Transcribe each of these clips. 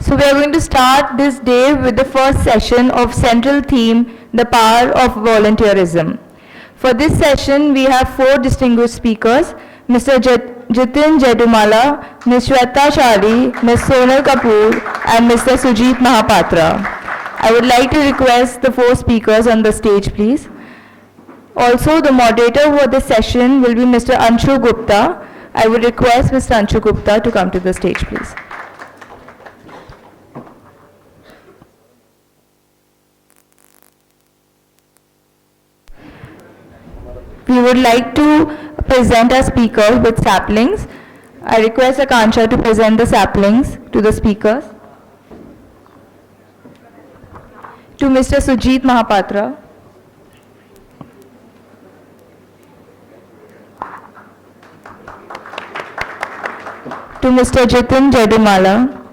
So we are going to start this day with the first session of central theme, the power of volunteerism. For this session, we have four distinguished speakers, Mr. Jitin Jedumala, Ms. Shweta Chari, Ms. Sonal Kapoor, and Mr. Sujit Mahapatra. I would like to request the four speakers on the stage, please. Also, the moderator for this session will be Mr. Anshu Gupta. I would request Mr. Anshu Gupta to come to the stage, please. We would like to present our speakers with saplings. I request Akansha to present the saplings to the speakers. To Mr. Sujit Mahapatra. To Mr. Jitin Jedumala.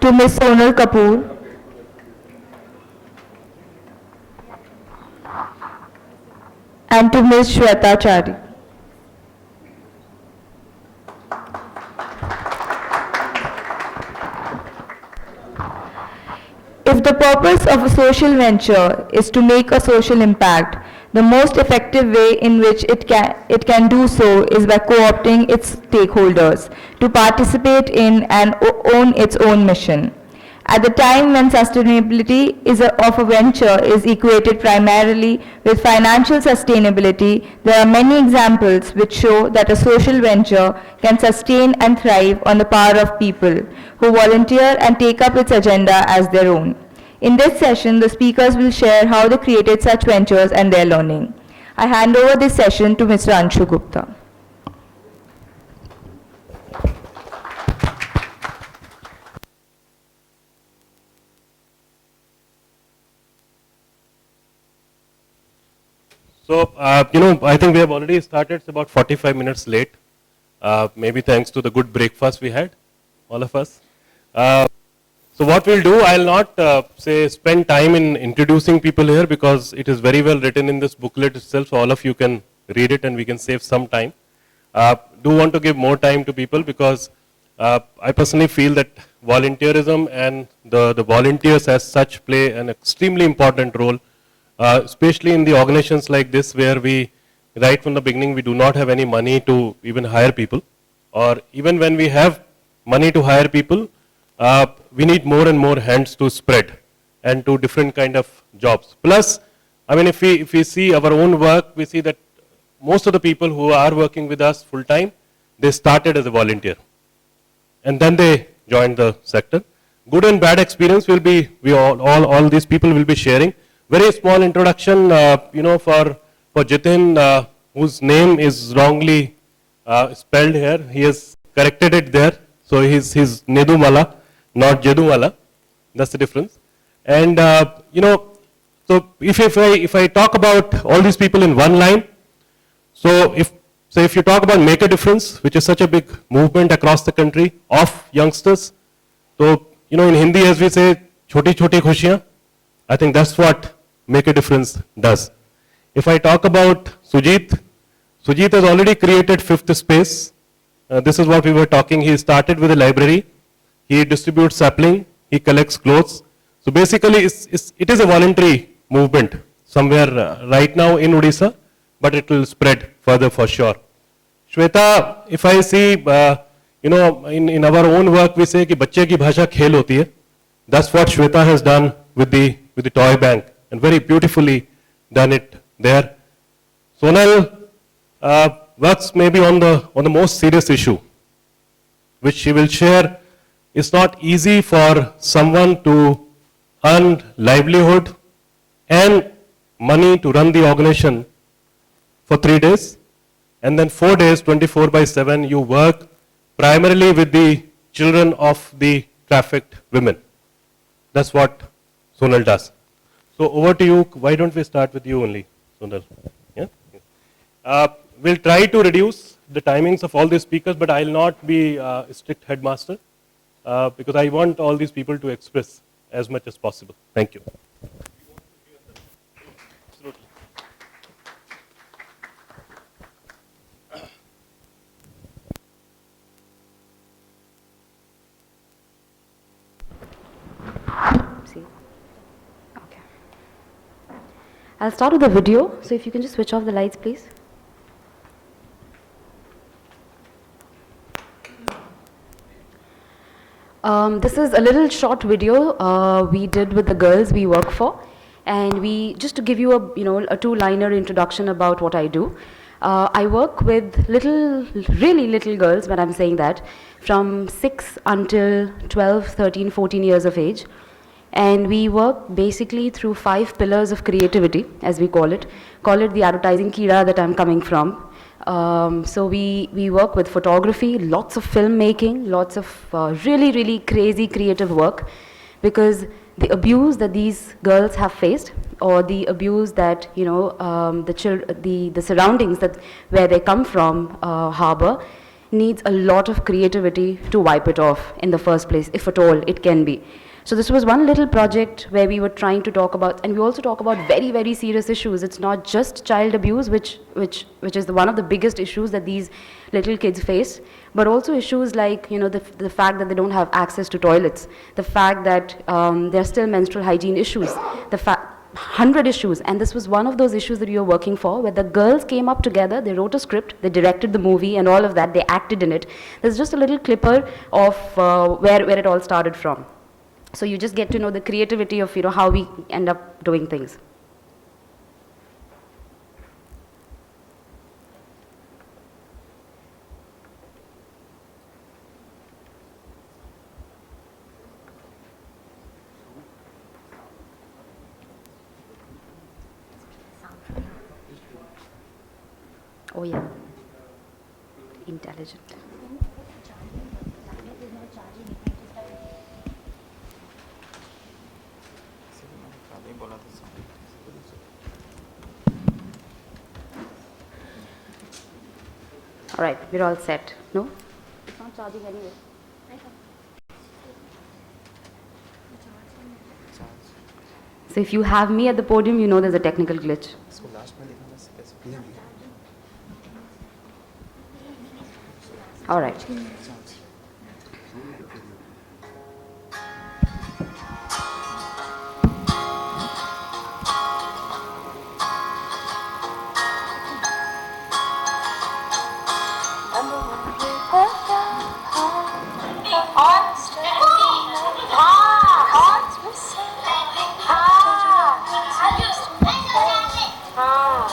To Ms. Sonal Kapoor. And to Ms. Shweta Chari. If the purpose of a social venture is to make a social impact, the most effective way in which it can do so is by co-opting its stakeholders to participate in and own its own mission. At the time when sustainability of a venture is equated primarily with financial sustainability, there are many examples which show that a social venture can sustain and thrive on the power of people who volunteer and take up its agenda as their own. In this session, the speakers will share how they created such ventures and their learning. I hand over this session to Mr. Anshu Gupta. So, I think we have already started. It's about 45 minutes late. Maybe thanks to the good breakfast we had, all of us. So what we'll do, I'll not spend time in introducing people here because it is very well written in this booklet itself. So all of you can read it and we can save some time. Do want to give more time to people because I personally feel that volunteerism and the volunteers as such play an extremely important role. Especially in the organizations like this where we, right from the beginning, we do not have any money to even hire people, or even when we have money to hire people, we need more and more hands to spread and to different kind of jobs. Plus, I mean, if we see our own work, we see that most of the people who are working with us full time, they started as a volunteer and then they joined the sector. Good and bad experience will be, all these people will be sharing. Very small introduction, for Jitin, whose name is wrongly spelled here. He has corrected it there. So he's Nedumala, not Jedumala. That's the difference. And, so if I talk about all these people in one line, so if you talk about Make a Difference, which is such a big movement across the country of youngsters, so, in Hindi as we say, choti choti khushiyan, I think that's what Make a Difference does. If I talk about Sujit has already created Fifth Space. This is what we were talking. He started with a library. He distributes sapling. He collects clothes. So basically, it is a voluntary movement somewhere right now in Odisha, but it will spread further for sure. Shweta, if I see, in our own work, we say कि बच्चे की भाषा खेल होती है. That's what Shweta has done with the toy bank, and very beautifully done it there. Sonal works maybe on the most serious issue, which she will share. It's not easy for someone to earn livelihood and money to run the organization for 3 days, and then 4 days, 24/7, you work primarily with the children of the trafficked women. That's what Sonal does. So over to you. Why don't we start with you only, Sonal? Yeah? We'll try to reduce the timings of all these speakers, but I'll not be a strict headmaster because I want all these people to express as much as possible. Thank you. I'll start with the video, so if you can just switch off the lights, please. This is a little short video we did with the girls we work for, and just to give you a two-liner introduction about what I do. I work with really little girls, when I'm saying that, from 6 until 12, 13, 14 years of age. And we work basically through 5 pillars of creativity, as we call it. Call it the advertising kira that I'm coming from. So we work with photography, lots of filmmaking, lots of really, really crazy creative work, because the abuse that these girls have faced, or the abuse that the surroundings where they come from harbor, needs a lot of creativity to wipe it off in the first place, if at all it can be. So this was one little project where we were trying to talk about, and we also talk about very, very serious issues. It's not just child abuse, which is one of the biggest issues that these little kids face, but also issues like the fact that they don't have access to toilets, the fact that there are still menstrual hygiene issues, 100 issues. And this was one of those issues that we were working for, where the girls came up together, they wrote a script, they directed the movie and all of that, they acted in it. There's just a little clipper of where it all started from. So you just get to know the creativity of how we end up doing things. Oh yeah, intelligent. All right, we're all set. No? It's not charging anyway. So if you have me at the podium, you know there's a technical glitch. All right.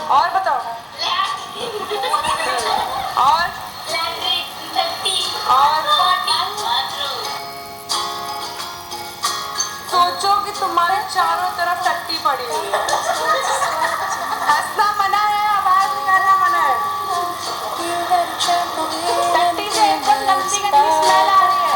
और बताओ और सोचो कि तुम्हारे चारों तरफ टट्टी पड़ी हुई है। हंसना मना है, आवाज निकालना मना है। टट्टी से एकदम गंदी गंदी स्मेल आ रही है।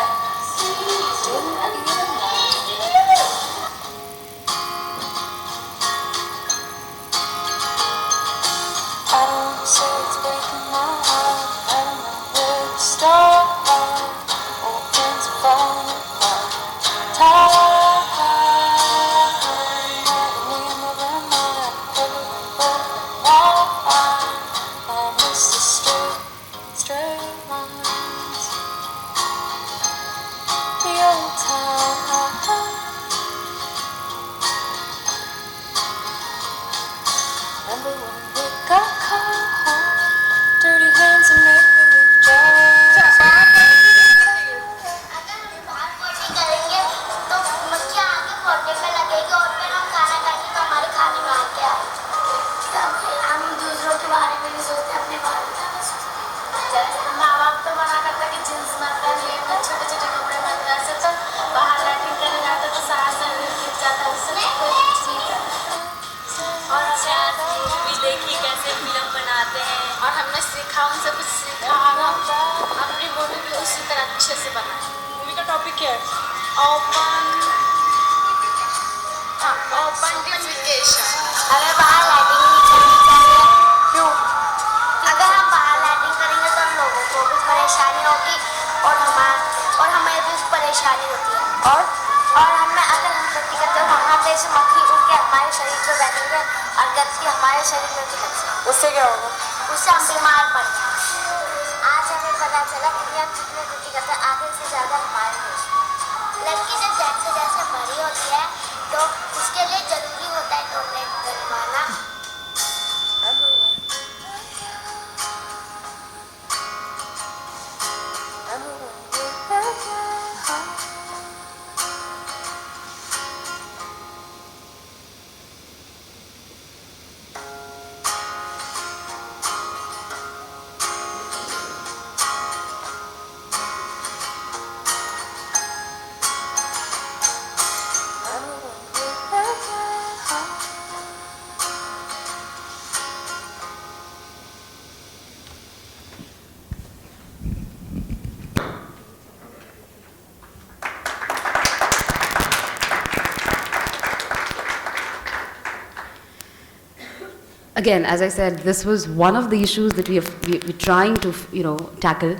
और हमने सीखा उनसे कुछ सीखा अपनी मूवी भी उसी तरह अच्छे से बनाए। मूवी का टॉपिक क्या है? Open communication. अगर बाहर लाइटिंग नहीं करनी चाहिए। क्यों? अगर हम बाहर लाइटिंग करेंगे तो लोगों को भी परेशानी होगी और हमें भी परेशानी होती है। और हमें अगर हम गलती करते हैं वहाँ पे से मक्खी उड़ के हमारे शरीर पे बैठेंगे और गलती हमारे शरीर में भी लग सकती है। उससे क्या होगा? उससे हम बीमार पड़ जाएंगे। आज हमें पता चला कि हम कितने गलती करते हैं, आधे से ज़्यादा हमारे दोस्त। लड़की जब जैसे जैसे बड़ी होती है तो उसके लिए ज़रूरी होता है टॉयलेट करवाना। again, as I said, this was one of the issues that we're trying to, tackle.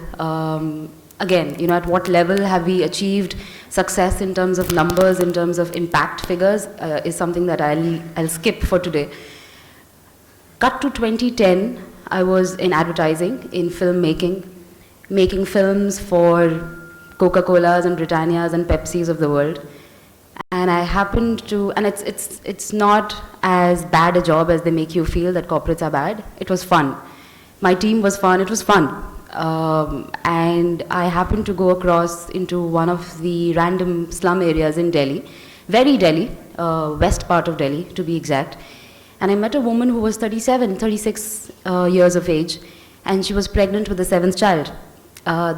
Again, at what level have we achieved success in terms of numbers, in terms of impact figures, is something that I'll skip for today. Cut to 2010, I was in advertising, in filmmaking, making films for Coca-Colas and Britannias and Pepsis of the world. And I happened to, and it's not as bad a job as they make you feel, that corporates are bad. It was fun. My team was fun, it was fun. And I happened to go across into one of the random slum areas in Delhi, very Delhi, west part of Delhi to be exact. And I met a woman who was 36 years of age, and she was pregnant with the 7th child,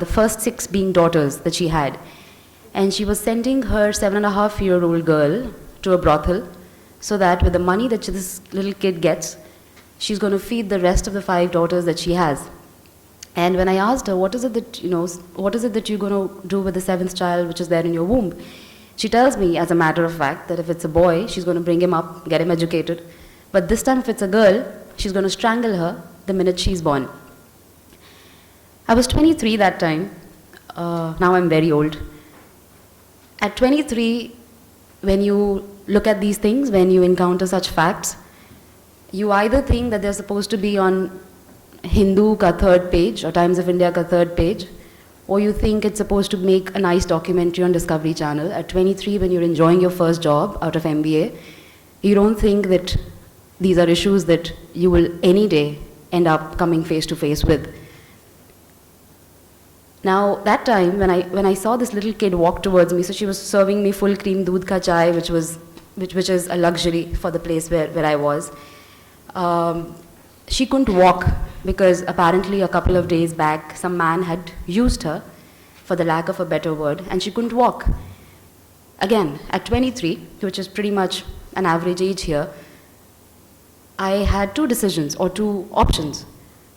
the first 6 being daughters that she had. And she was sending her 7.5-year-old girl to a brothel so that with the money that this little kid gets, she's going to feed the rest of the 5 daughters that she has. And when I asked her, what is it that you're going to do with the 7th child which is there in your womb? She tells me, as a matter of fact, that if it's a boy, she's going to bring him up, get him educated. But this time, if it's a girl, she's going to strangle her the minute she's born. I was 23 that time. Now I'm very old. At 23, when you look at these things, when you encounter such facts, you either think that they're supposed to be on Hindu ka 3rd page or Times of India ka 3rd page, or you think it's supposed to make a nice documentary on Discovery Channel. At 23, when you're enjoying your first job out of MBA, you don't think that these are issues that you will any day end up coming face to face with. Now, that time, when I saw this little kid walk towards me, so she was serving me full cream doodh ka chai, which is a luxury for the place where I was. She couldn't walk because apparently a couple of days back, some man had used her, for the lack of a better word, and she couldn't walk. Again, at 23, which is pretty much an average age here, I had 2 decisions or 2 options.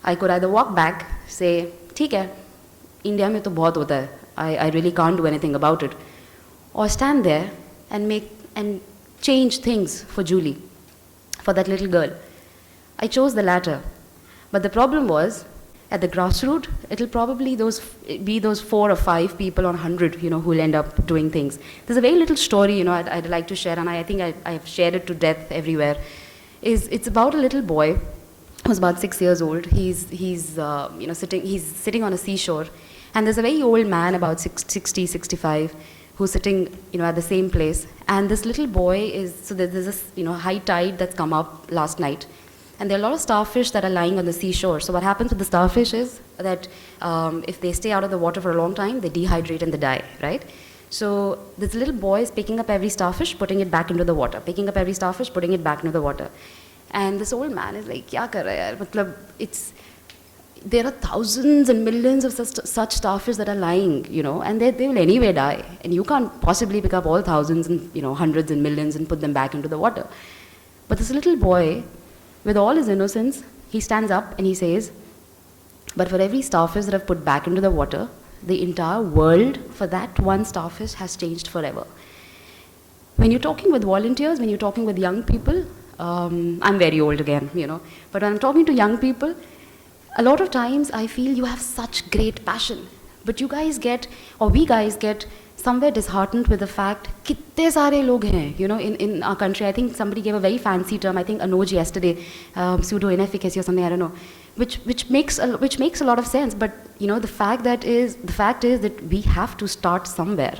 I could either walk back, say, ठीक है, India में तो बहुत होता है, I really can't do anything about it, or stand there and change things for Julie, for that little girl. I chose the latter. But the problem was, at the grassroots, it'll probably be those 4 or 5 people on 100, who will end up doing things. There's a very little story, I'd like to share, and I think I've shared it to death everywhere. It's about a little boy who's about 6 years old. He's sitting on a seashore, and there's a very old man, about 60, 65, who's sitting, at the same place. And this little boy so there's this, high tide that's come up last night. And there are a lot of starfish that are lying on the seashore. So what happens with the starfish is that if they stay out of the water for a long time, they dehydrate and they die, right? So this little boy is picking up every starfish, putting it back into the water. Picking up every starfish, putting it back into the water. And this old man is like, kya kar raha hai yaar? There are thousands and millions of such starfish that are lying, and they will anyway die. And you can't possibly pick up all thousands and, hundreds and millions and put them back into the water. But this little boy, with all his innocence, he stands up and he says, but for every starfish that I've put back into the water, the entire world for that one starfish has changed forever. When you're talking with volunteers, when you're talking with young people, I'm very old again, but when I'm talking to young people, a lot of times I feel you have such great passion, but we guys get somewhere disheartened with the fact कितने सारे लोग हैं, in our country. I think somebody gave a very fancy term. I think Anuj yesterday, pseudo inefficacy or something. I don't know, which makes a lot of sense. But the fact is that we have to start somewhere.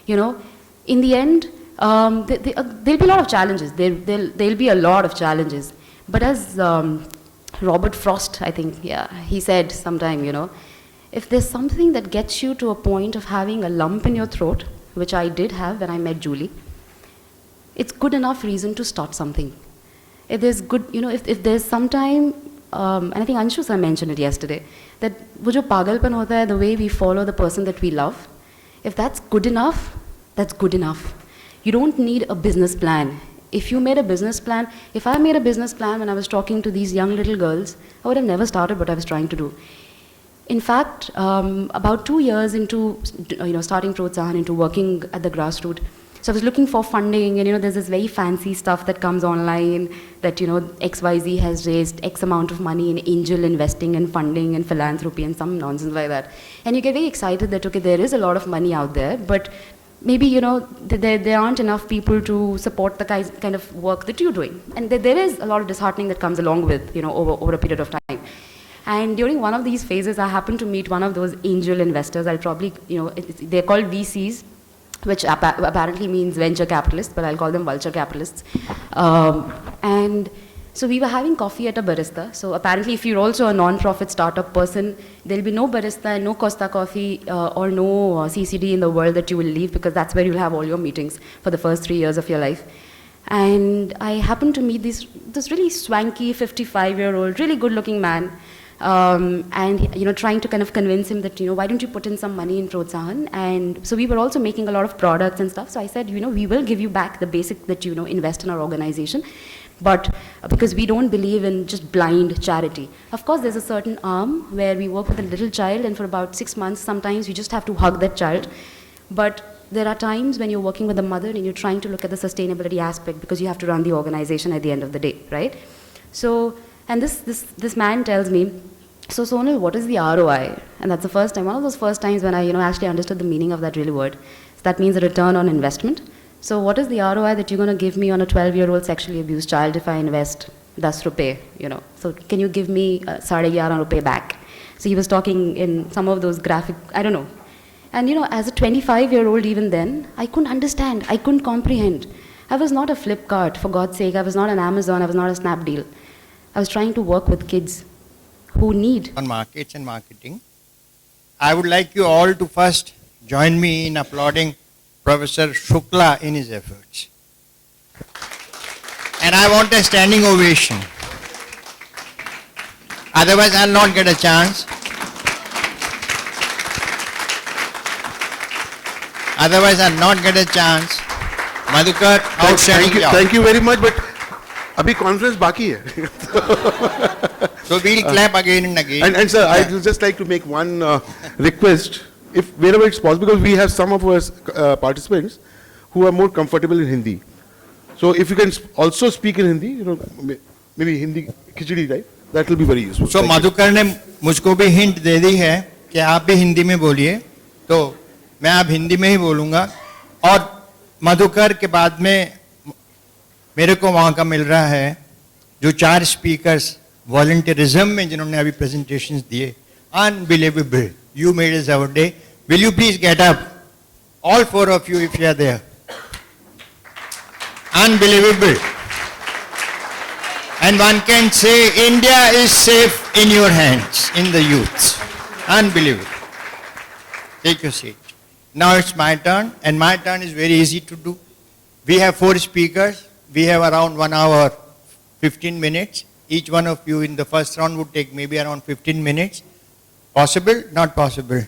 In the end, there'll be a lot of challenges. There'll be a lot of challenges. But as Robert Frost, I think, he said sometime, if there's something that gets you to a point of having a lump in your throat, which I did have when I met Julie, it's good enough reason to start something. If there's good, if there's some time, and I think Anshu sir mentioned it yesterday, that wo jo pagalpan hota hai, the way we follow the person that we love, if that's good enough, that's good enough. You don't need a business plan. If you made a business plan, if I made a business plan when I was talking to these young little girls, I would have never started what I was trying to do. In fact, about 2 years into starting Protsahan, into working at the grassroots, So I was looking for funding, and there's this very fancy stuff that comes online that XYZ has raised X amount of money in angel investing and funding and philanthropy and some nonsense like that. And you get very excited that, okay, there is a lot of money out there, but maybe, there aren't enough people to support the kind of work that you're doing. And there is a lot of disheartening that comes along with, over a period of time. And during one of these phases, I happened to meet one of those angel investors. I'll probably, they're called VCs, which apparently means venture capitalists, but I'll call them vulture capitalists. And so we were having coffee at a barista. So apparently, if you're also a non-profit startup person, there'll be no barista and no Costa Coffee or no CCD in the world that you will leave, because that's where you'll have all your meetings for the first 3 years of your life. And I happened to meet this really swanky 55-year-old, really good-looking man. And trying to kind of convince him that why don't you put in some money in Protsahan. And so we were also making a lot of products and stuff. So I said, we will give you back the basic that invest in our organization, but because we don't believe in just blind charity. Of course, there's a certain arm where we work with a little child, and for about 6 months, sometimes you just have to hug that child. But there are times when you're working with a mother and you're trying to look at the sustainability aspect, because you have to run the organization at the end of the day, right? So. And this man tells me, so Sonal, what is the ROI? And that's the first time, one of those first times when I actually understood the meaning of that really word. So that means a return on investment. So what is the ROI that you're going to give me on a 12-year-old sexually abused child if I invest 10 rupees, So can you give me 11.5 rupees back? So he was talking in some of those graphic, I don't know. And as a 25-year-old even then, I couldn't understand, I couldn't comprehend. I was not a Flipkart, for God's sake. I was not an Amazon, I was not a Snapdeal. I was trying to work with kids who need. On markets and marketing, I would like you all to first join me in applauding Professor Shukla in his efforts. And I want a standing ovation. Otherwise, I'll not get a chance. Madhukar, outstanding job. Thank you very much, but अभी conference बाकी है. So we'll clap again and again. And sir, I would just like to make one request, if wherever it's possible, because we have some of our participants who are more comfortable in Hindi. So if you can also speak in Hindi, maybe Hindi khichdi type, that will be very useful. So Madhukar ने मुझको भी hint दे दी है कि आप भी हिंदी में बोलिए, तो मैं अब हिंदी में ही बोलूँगा. और मधुकर के बाद में मेरे को वहाँ का मिल रहा है जो 4 स्पीकर्स वॉलंटियरिज्म में जिन्होंने अभी प्रेजेंटेशंस दिए. Unbelievable. You made us our day. Will you please get up? All 4 of you, if you are there. Unbelievable. And one can say India is safe in your hands, in the youth. Unbelievable. Take your seat. Now it's my turn, and my turn is very easy to do. We have 4 speakers. We have around 1 hour, 15 minutes. Each one of you in the first round would take maybe around 15 minutes. Possible? Not possible.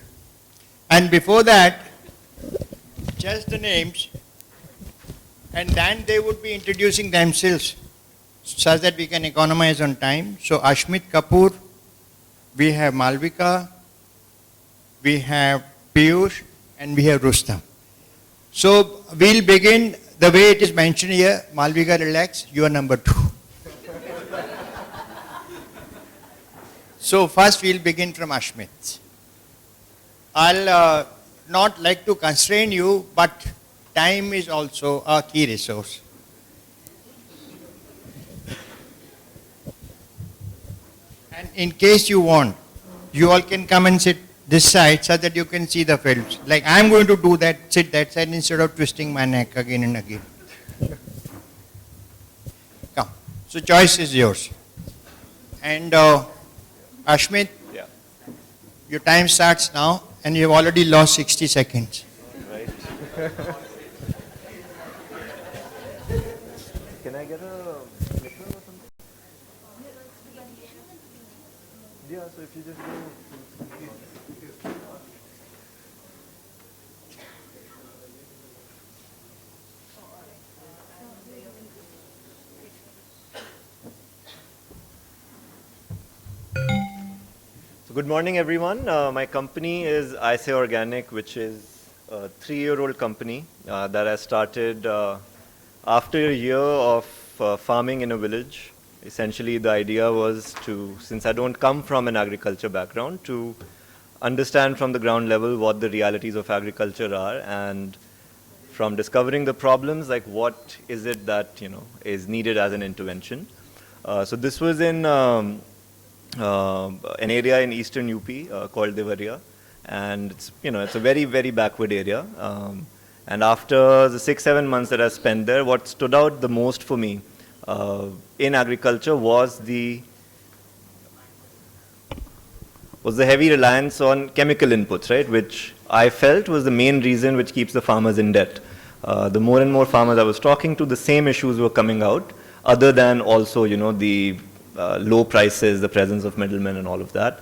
And before that, just the names, and then they would be introducing themselves such that we can economize on time. So Ashmit Kapoor, we have Malvika, we have Piyush, and we have Rustam. So we'll begin the way it is mentioned here. Malvika, relax, you are number 2. So first we'll begin from Ashmit. I'll not like to constrain you, but time is also a key resource. And in case you want, you all can come and sit this side so that you can see the films. Like I'm going to do that, sit that side instead of twisting my neck again and again. Come. So choice is yours. And Ashmit, your time starts now and you've already lost 60 seconds. Right. Can I get a clicker or something? Yeah, so if you just go. So good morning, everyone. My company is I Say Organic, which is a 3-year-old company that I started after a year of farming in a village. Essentially, the idea was to, since I don't come from an agriculture background, to understand from the ground level what the realities of agriculture are, and from discovering the problems, like what is it that is needed as an intervention. So this was in an area in eastern UP called Devariya, and it's a very, very backward area. And after the 6-7 months that I spent there, what stood out the most for me in agriculture was the heavy reliance on chemical inputs, right? Which I felt was the main reason which keeps the farmers in debt. The more and more farmers I was talking to, the same issues were coming out, other than also, the low prices, the presence of middlemen and all of that.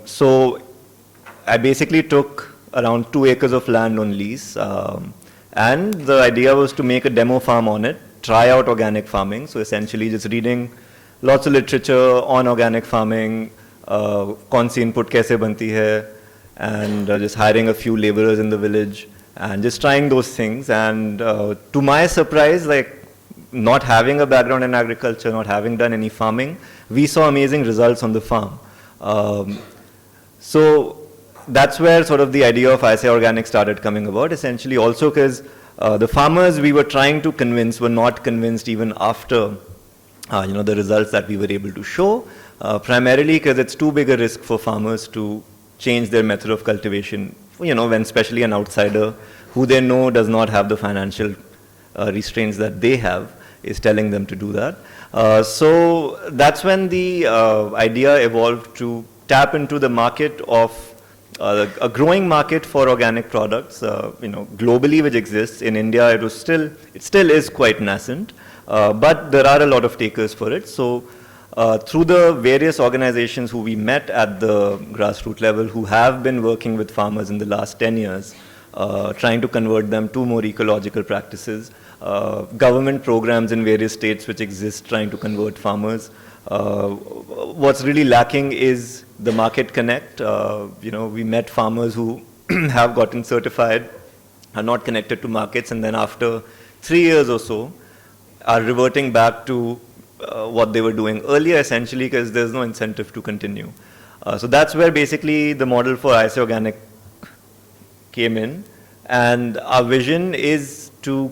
So I basically took around 2 acres of land on lease, and the idea was to make a demo farm on it, try out organic farming. So essentially just reading lots of literature on organic farming, kaun si input kaise banti hai, and just hiring a few laborers in the village and just trying those things. And to my surprise, like not having a background in agriculture, not having done any farming, we saw amazing results on the farm. So that's where sort of the idea of ISA Organic started coming about, essentially also because the farmers we were trying to convince were not convinced even after the results that we were able to show, primarily because it's too big a risk for farmers to change their method of cultivation, when especially an outsider who they know does not have the financial restraints that they have is telling them to do that. So that's when the idea evolved to tap into the market of a growing market for organic products, globally, which exists. In India, it still is quite nascent, but there are a lot of takers for it. So through the various organizations who we met at the grassroots level, who have been working with farmers in the last 10 years, trying to convert them to more ecological practices, government programs in various states which exist trying to convert farmers. What's really lacking is the market connect. We met farmers who have gotten certified, are not connected to markets, and then after 3 years or so are reverting back to what they were doing earlier, essentially because there's no incentive to continue. So that's where basically the model for ISA Organic came in, and our vision is to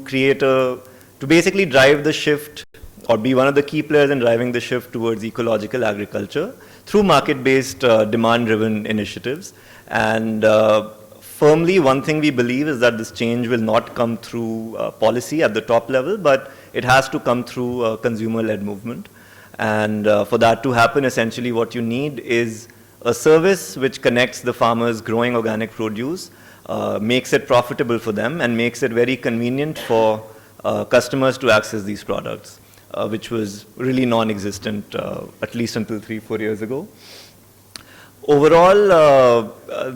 basically drive the shift, or be one of the key players in driving the shift towards ecological agriculture through market-based, demand-driven initiatives. And firmly, one thing we believe is that this change will not come through policy at the top level, but it has to come through a consumer-led movement. And for that to happen, essentially what you need is a service which connects the farmers growing organic produce, makes it profitable for them, and makes it very convenient for customers to access these products, which was really non-existent, at least until 3-4 years ago. Overall,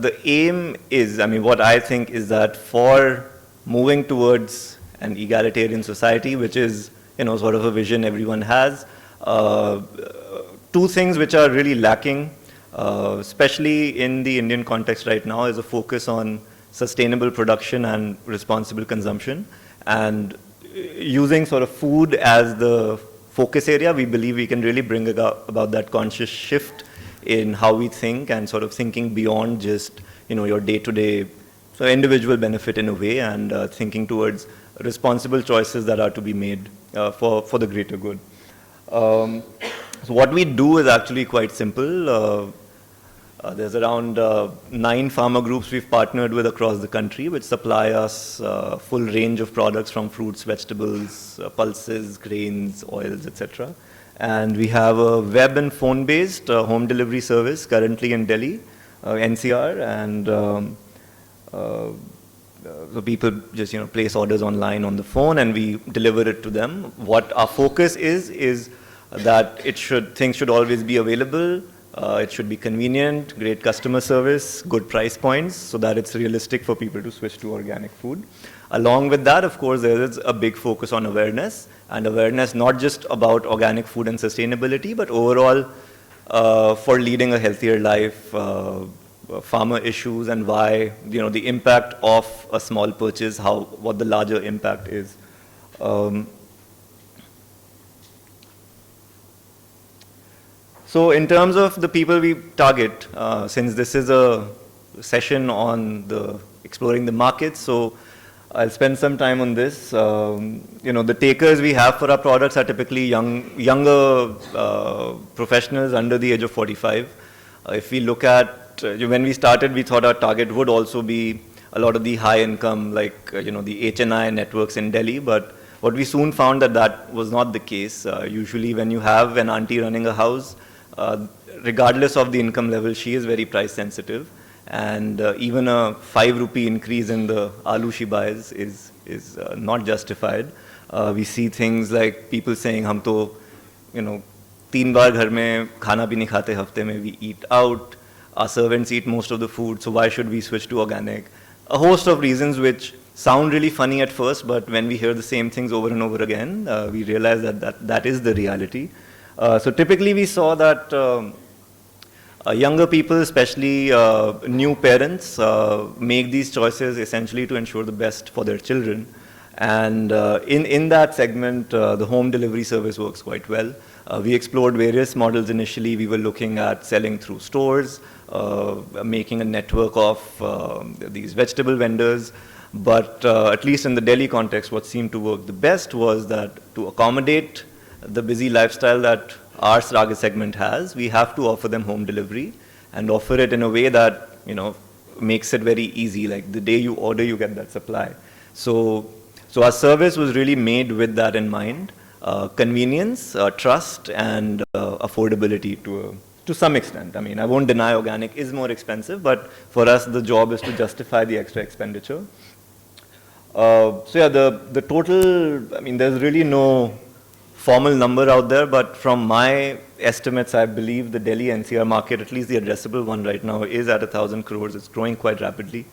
the aim is, what I think is that for moving towards an egalitarian society, which is, sort of a vision everyone has, 2 things which are really lacking, especially in the Indian context right now, is a focus on sustainable production and responsible consumption. And using sort of food as the focus area, we believe we can really bring about that conscious shift in how we think, and sort of thinking beyond just your day-to-day, so individual benefit in a way, and thinking towards responsible choices that are to be made for the greater good. So what we do is actually quite simple. There's around 9 farmer groups we've partnered with across the country, which supply us a full range of products from fruits, vegetables, pulses, grains, oils, etc. And we have a web and phone-based home delivery service currently in Delhi, NCR, and so people just place orders online on the phone, and we deliver it to them. What our focus is that things should always be available. It should be convenient, great customer service, good price points, so that it's realistic for people to switch to organic food. Along with that, of course, there is a big focus on awareness, and awareness not just about organic food and sustainability, but overall for leading a healthier life, farmer issues and why, the impact of a small purchase, what the larger impact is. So in terms of the people we target, since this is a session on exploring the markets, so I'll spend some time on this. The takers we have for our products are typically younger professionals under the age of 45. If we look at, when we started, we thought our target would also be a lot of the high income, like, the HNI networks in Delhi, but what we soon found that was not the case. Usually when you have an auntie running a house, regardless of the income level, she is very price sensitive. And even a 5 rupee increase in the aloo she buys is not justified. We see things like people saying, "Hum to, 3 baar ghar mein khana bhi nahi khate hafte mein, we eat out. Our servants eat most of the food, so why should we switch to organic?" A host of reasons which sound really funny at first, but when we hear the same things over and over again, we realize that is the reality. So typically we saw that younger people, especially new parents, make these choices essentially to ensure the best for their children. And in that segment, the home delivery service works quite well. We explored various models initially. We were looking at selling through stores, making a network of these vegetable vendors. But at least in the Delhi context, what seemed to work the best was that to accommodate the busy lifestyle that our target segment has, we have to offer them home delivery and offer it in a way that, makes it very easy. Like the day you order, you get that supply. So our service was really made with that in mind. Convenience, trust, and affordability to some extent. I mean, I won't deny organic is more expensive, but for us, the job is to justify the extra expenditure. So yeah, the total, I mean, there's really no formal number out there, but from my estimates, I believe the Delhi NCR market, at least the addressable one right now, is at 1,000 crores. It's growing quite rapidly.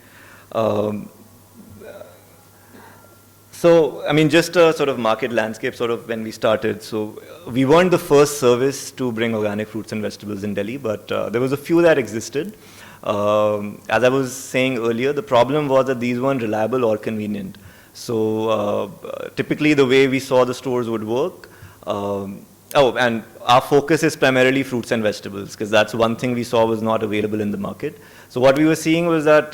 So, I mean, just a sort of market landscape sort of when we started. So we weren't the first service to bring organic fruits and vegetables in Delhi, but there was a few that existed. As I was saying earlier, the problem was that these weren't reliable or convenient. So typically the way we saw the stores would work, and our focus is primarily fruits and vegetables, because that's one thing we saw was not available in the market. So what we were seeing was that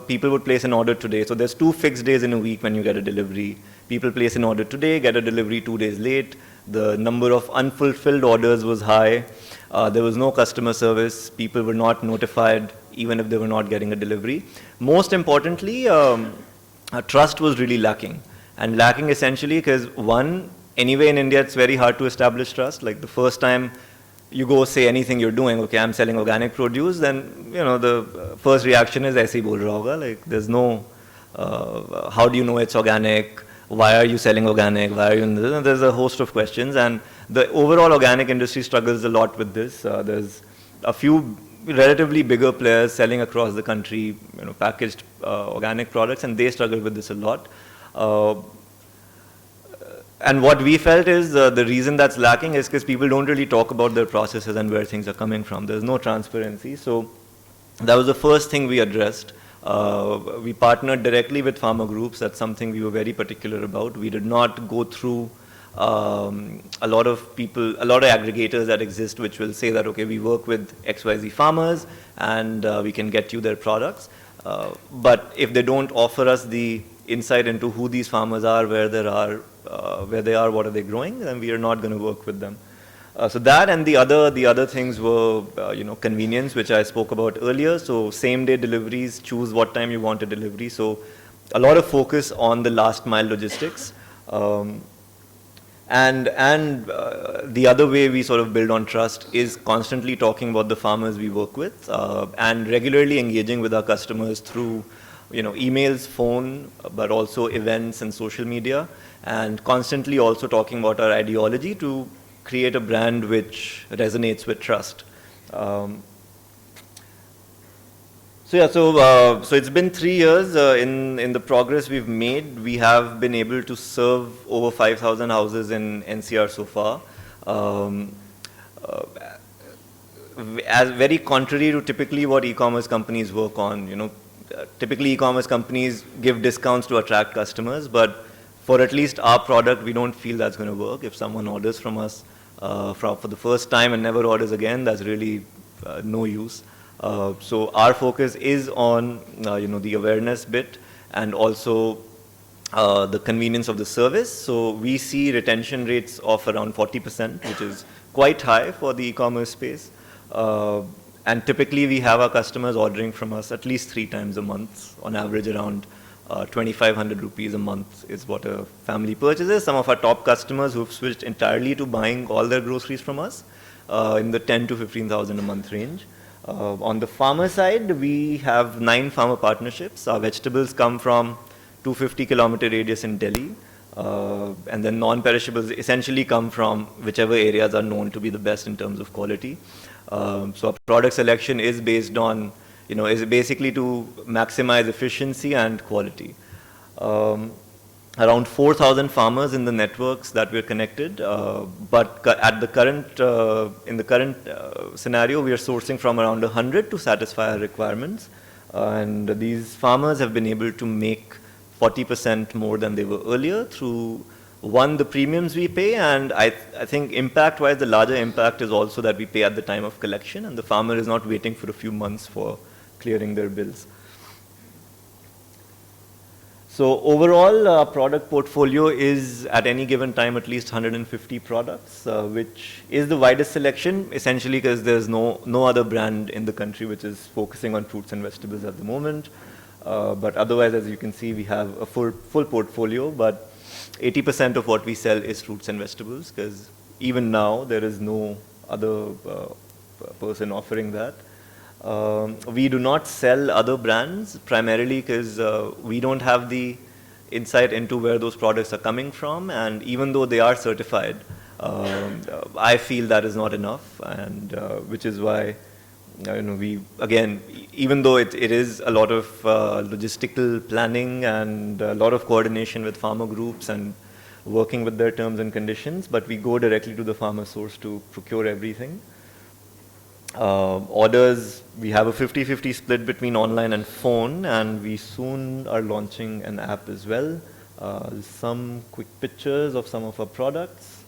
people would place an order today. So there's 2 fixed days in a week when you get a delivery. People place an order today, get a delivery 2 days late. The number of unfulfilled orders was high. There was no customer service. People were not notified even if they were not getting a delivery. Most importantly, trust was really lacking. And lacking essentially because one, anyway in India it's very hard to establish trust. Like the first time you go say anything you're doing, okay, I'm selling organic produce, then the first reaction is aise hi bol raha hoga. Like there's no, how do you know it's organic? Why are you selling organic? Why are you? There's a host of questions, and the overall organic industry struggles a lot with this. There's a few relatively bigger players selling across the country, packaged organic products, and they struggle with this a lot. And what we felt is the reason that's lacking is because people don't really talk about their processes and where things are coming from. There's no transparency. So that was the first thing we addressed. We partnered directly with farmer groups. That's something we were very particular about. We did not go through a lot of aggregators that exist which will say that, okay, we work with XYZ farmers and we can get you their products. But if they don't offer us the insight into who these farmers are, where they are, what are they growing, then we are not going to work with them. So that and the other things were, convenience, which I spoke about earlier. So same day deliveries, choose what time you want a delivery. So a lot of focus on the last mile logistics. And the other way we sort of build on trust is constantly talking about the farmers we work with and regularly engaging with our customers through emails, phone, but also events and social media, and constantly also talking about our ideology to create a brand which resonates with trust. So it's been 3 years. In the progress we've made, we have been able to serve over 5,000 houses in NCR so far. as very contrary to typically what e-commerce companies work on. Typically e-commerce companies give discounts to attract customers, but for at least our product, we don't feel that's going to work. If someone orders from us for the first time and never orders again, that's really no use. So our focus is on the awareness bit and also the convenience of the service. So we see retention rates of around 40%, which is quite high for the e-commerce space. And typically we have our customers ordering from us at least 3 times a month, on average around 2,500 rupees a month is what a family purchases. Some of our top customers who've switched entirely to buying all their groceries from us in the 10 to 15,000 a month range. On the farmer side, we have 9 farmer partnerships. Our vegetables come from 250-kilometer radius in Delhi. And then non-perishables essentially come from whichever areas are known to be the best in terms of quality. So our product selection is based on, is basically to maximize efficiency and quality. Around 4,000 farmers in the networks that we're connected, but at the current, in the current scenario, we are sourcing from around 100 to satisfy our requirements. And these farmers have been able to make 40% more than they were earlier through, one, the premiums we pay, and I think impact-wise, the larger impact is also that we pay at the time of collection, and the farmer is not waiting for a few months for clearing their bills. So overall, our product portfolio is at any given time at least 150 products, which is the widest selection, essentially because there's no other brand in the country which is focusing on fruits and vegetables at the moment. But otherwise, as you can see, we have a full portfolio, but 80% of what we sell is fruits and vegetables, because even now there is no other person offering that. We do not sell other brands primarily because we don't have the insight into where those products are coming from, and even though they are certified, I feel that is not enough, and which is why we, again, even though it is a lot of logistical planning and a lot of coordination with farmer groups and working with their terms and conditions, but we go directly to the farmer source to procure everything. Orders, we have a 50-50 split between online and phone, and we soon are launching an app as well. Some quick pictures of some of our products.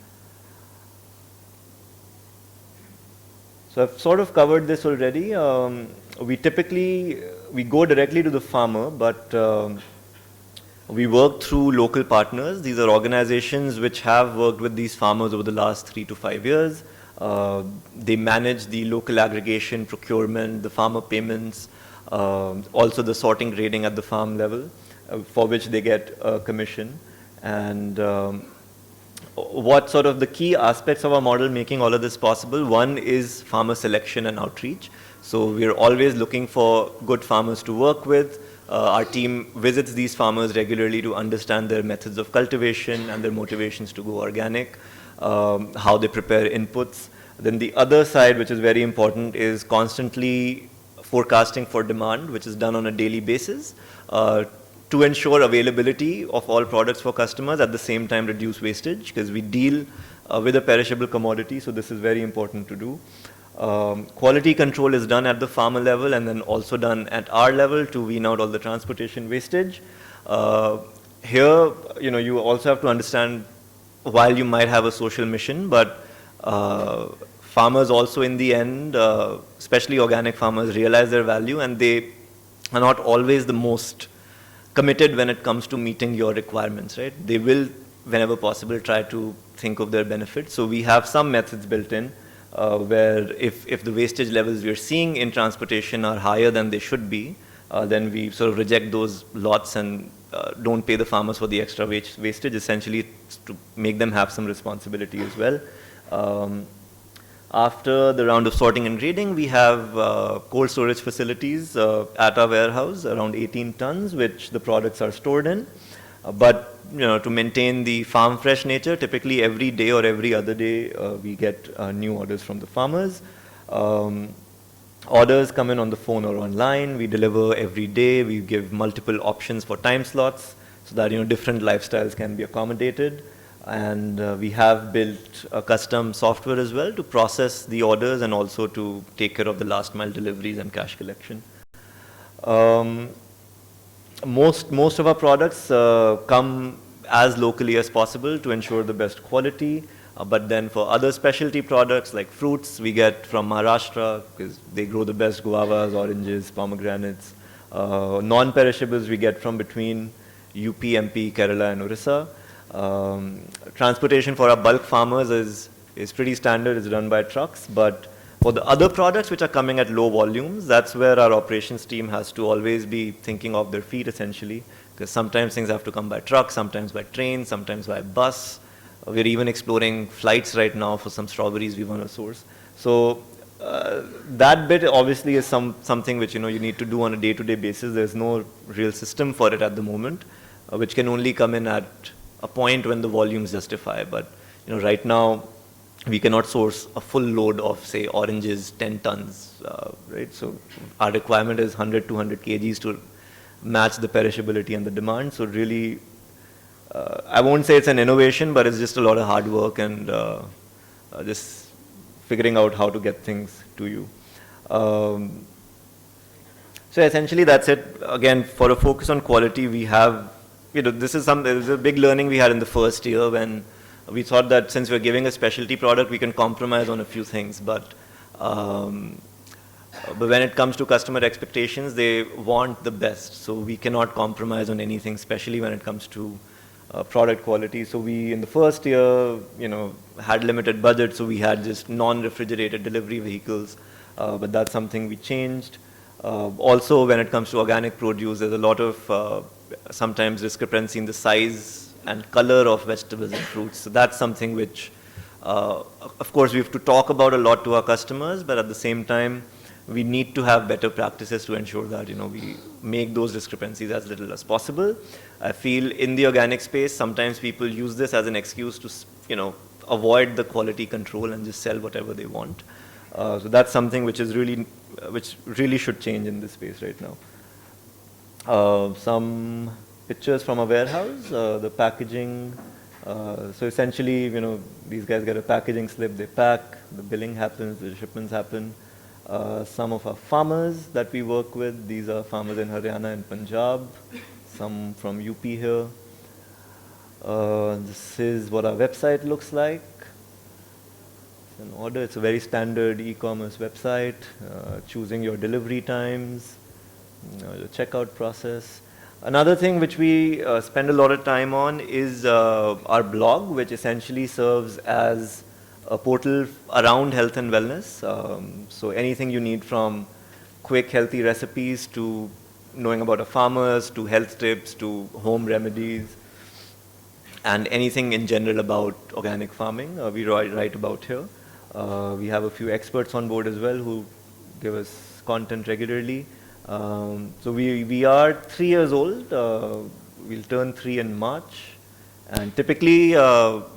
So I've sort of covered this already. We go directly to the farmer, but we work through local partners. These are organizations which have worked with these farmers over the last 3 to 5 years. They manage the local aggregation, procurement, the farmer payments, also the sorting, grading at the farm level, for which they get a commission. And what sort of the key aspects of our model making all of this possible? One is farmer selection and outreach. So we're always looking for good farmers to work with. Our team visits these farmers regularly to understand their methods of cultivation and their motivations to go organic, how they prepare inputs. Then the other side, which is very important, is constantly forecasting for demand, which is done on a daily basis, to ensure availability of all products for customers, at the same time reduce wastage, because we deal with a perishable commodity, so this is very important to do. Quality control is done at the farmer level and then also done at our level to wean out all the transportation wastage. Here, you also have to understand, while you might have a social mission, but farmers also in the end, especially organic farmers, realize their value, and they are not always the most committed when it comes to meeting your requirements, right? They will, whenever possible, try to think of their benefits. So we have some methods built in where if the wastage levels we are seeing in transportation are higher than they should be, then we sort of reject those lots and don't pay the farmers for the extra wastage, essentially to make them have some responsibility as well. After the round of sorting and grading, we have cold storage facilities at our warehouse, around 18 tons, which the products are stored in. But to maintain the farm fresh nature, typically every day or every other day, we get new orders from the farmers. Orders come in on the phone or online. We deliver every day. We give multiple options for time slots so that different lifestyles can be accommodated. And we have built a custom software as well to process the orders and also to take care of the last mile deliveries and cash collection. Most of our products come as locally as possible to ensure the best quality. But then for other specialty products like fruits, we get from Maharashtra because they grow the best guavas, oranges, pomegranates. Non-perishables we get from between UP, MP, Kerala and Orissa. Transportation for our bulk farmers is pretty standard, it's run by trucks, but for the other products which are coming at low volumes, that's where our operations team has to always be thinking of their feet essentially, because sometimes things have to come by truck, sometimes by train, sometimes by bus. We're even exploring flights right now for some strawberries we want to source. So that bit obviously is something which you need to do on a day-to-day basis. There's no real system for it at the moment, which can only come in at a point when the volumes justify. But right now we cannot source a full load of say oranges 10 tons, right? So our requirement is 100 200 kgs to match the perishability and the demand. So really I won't say it's an innovation, but it's just a lot of hard work and just figuring out how to get things to you. So essentially that's it. Again, for a focus on quality, we have, this is a big learning we had in the first year when we thought that since we're giving a specialty product, we can compromise on a few things. But when it comes to customer expectations, they want the best. So we cannot compromise on anything, especially when it comes to product quality. So we, in the first year, had limited budget, so we had just non-refrigerated delivery vehicles, but that's something we changed. Also, when it comes to organic produce, there's a lot of sometimes discrepancy in the size and color of vegetables and fruits. So that's something which, of course, we have to talk about a lot to our customers, but at the same time, we need to have better practices to ensure that we make those discrepancies as little as possible. I feel in the organic space, sometimes people use this as an excuse to avoid the quality control and just sell whatever they want. So that's something which really should change in this space right now. Some pictures from a warehouse, the packaging. So essentially, these guys get a packaging slip, they pack, the billing happens, the shipments happen. Some of our farmers that we work with, these are farmers in Haryana and Punjab, some from UP here. This is what our website looks like. It's an order, it's a very standard e-commerce website, choosing your delivery times, the checkout process. Another thing which we spend a lot of time on is our blog, which essentially serves as a portal around health and wellness. So anything you need from quick healthy recipes to knowing about our farmers, to health tips, to home remedies, and anything in general about organic farming, we write about here. We have a few experts on board as well who give us content regularly. So we are 3 years old. We'll turn 3 in March. And typically,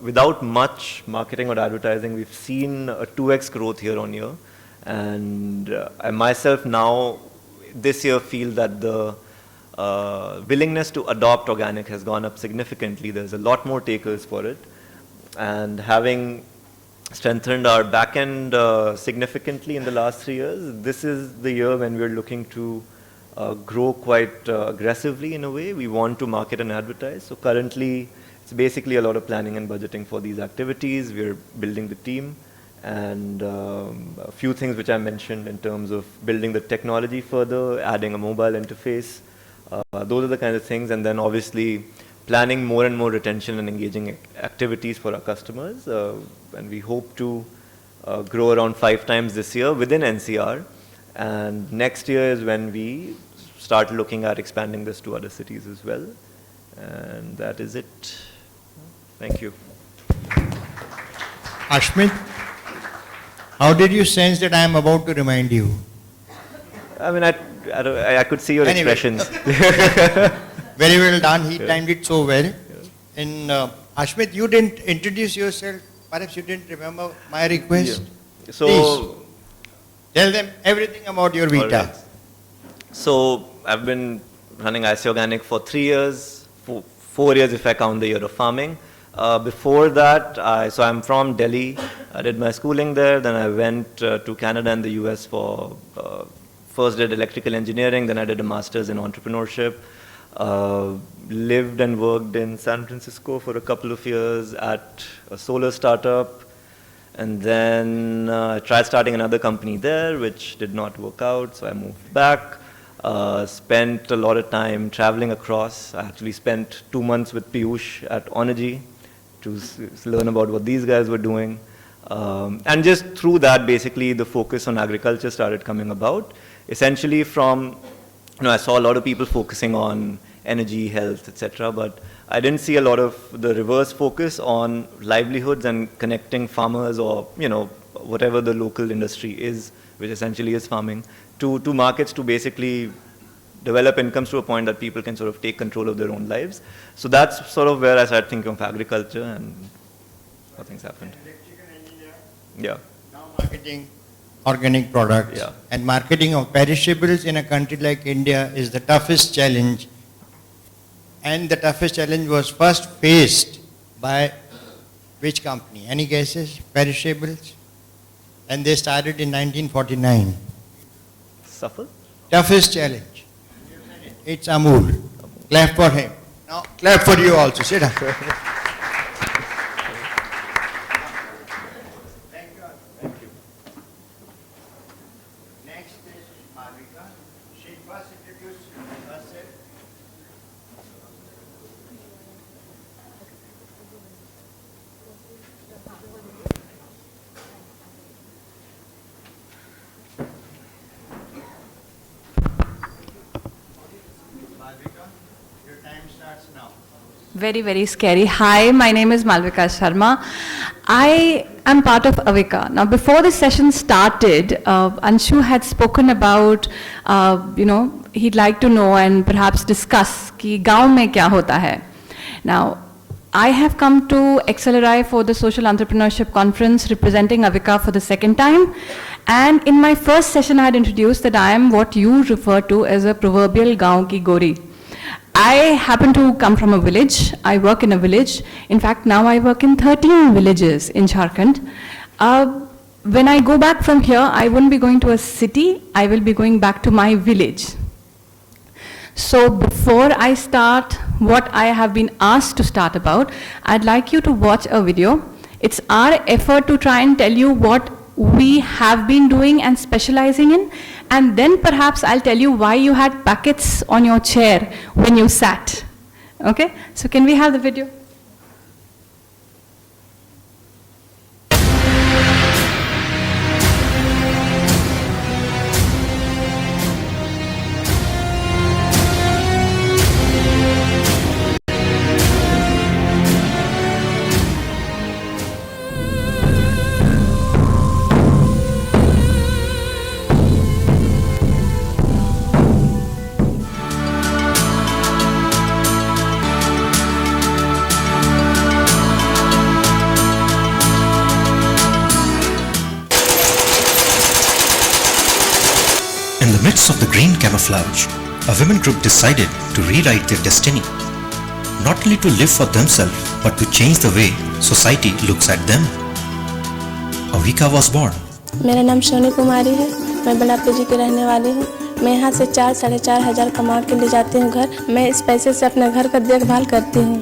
without much marketing or advertising, we've seen a 2x growth year on year. And I myself now, this year, feel that the willingness to adopt organic has gone up significantly. There's a lot more takers for it. And having strengthened our back end significantly in the last 3 years, this is the year when we're looking to grow quite aggressively in a way. We want to market and advertise. So currently, it's basically a lot of planning and budgeting for these activities. We're building the team and a few things which I mentioned in terms of building the technology further, adding a mobile interface. Those are the kinds of things. And then obviously planning more and more retention and engaging activities for our customers. And we hope to grow around 5 times this year within NCR. And next year is when we start looking at expanding this to other cities as well. And that is it. Thank you. Ashmit, how did you sense that I am about to remind you? I mean, I could see your Anyway. expressions. Very well done. He timed it so well. And Ashmit, you didn't introduce yourself. Perhaps you didn't remember my request. Yeah. So, Please, tell them everything about your Vita. Alright. So I've been running IC Organic for 3 years, 4 years if I count the year of farming. Before that, so I'm from Delhi. I did my schooling there. Then I went to Canada and the US for first did electrical engineering. Then I did a master's in entrepreneurship. Lived and worked in San Francisco for a couple of years at a solar startup. And then I tried starting another company there, which did not work out. So I moved back. Spent a lot of time traveling across. I actually spent 2 months with Piyush at Onergy to learn about what these guys were doing. And just through that, basically, the focus on agriculture started coming about. Essentially from, I saw a lot of people focusing on energy, health, etc., but I didn't see a lot of the reverse focus on livelihoods and connecting farmers or, whatever the local industry is, which essentially is farming, to markets to basically develop incomes to a point that people can sort of take control of their own lives. So that's sort of where I started thinking of agriculture and how things happened. Electrical engineer, Yeah. now marketing organic products. Yeah. And marketing of perishables in a country like India is the toughest challenge. And the toughest challenge was first faced by which company? Any guesses? Perishables? And they started in 1949. Suffer? Toughest challenge. It's Amul. Clap for him. Now clap for you also. Sit down. Thank you. Next is Malvika. She first introduced herself. Malvika, your time starts now. Very, very scary. Hi, my name is Malvika Sharma. I am part of Avika. Now, before the session started, Anshu had spoken about, he'd like to know and perhaps discuss कि गांव में क्या होता है. Now, I have come to XLRI for the Social Entrepreneurship Conference representing Avika for the second time. And in my first session, I had introduced that I am what you refer to as a proverbial gaon ki gori. I happen to come from a village. I work in a village. In fact, now I work in 13 villages in Jharkhand. When I go back from here, I won't be going to a city. I will be going back to my village. So before I start what I have been asked to start about, I'd like you to watch a video. It's our effort to try and tell you what we have been doing and specializing in, and then perhaps I'll tell you why you had packets on your chair when you sat. Okay? So can we have the video? In the midst of the green camouflage, a women group decided to rewrite their destiny. Not only to live for themselves, but to change the way society looks at them. Avika was born. मेरा नाम सोनी कुमारी है। मैं बलापुर जी की रहने वाली हूँ। मैं यहाँ से 4-4.5 हज़ार कमा के ले जाती हूँ घर। मैं इस पैसे से अपने घर का देखभाल करती हूँ।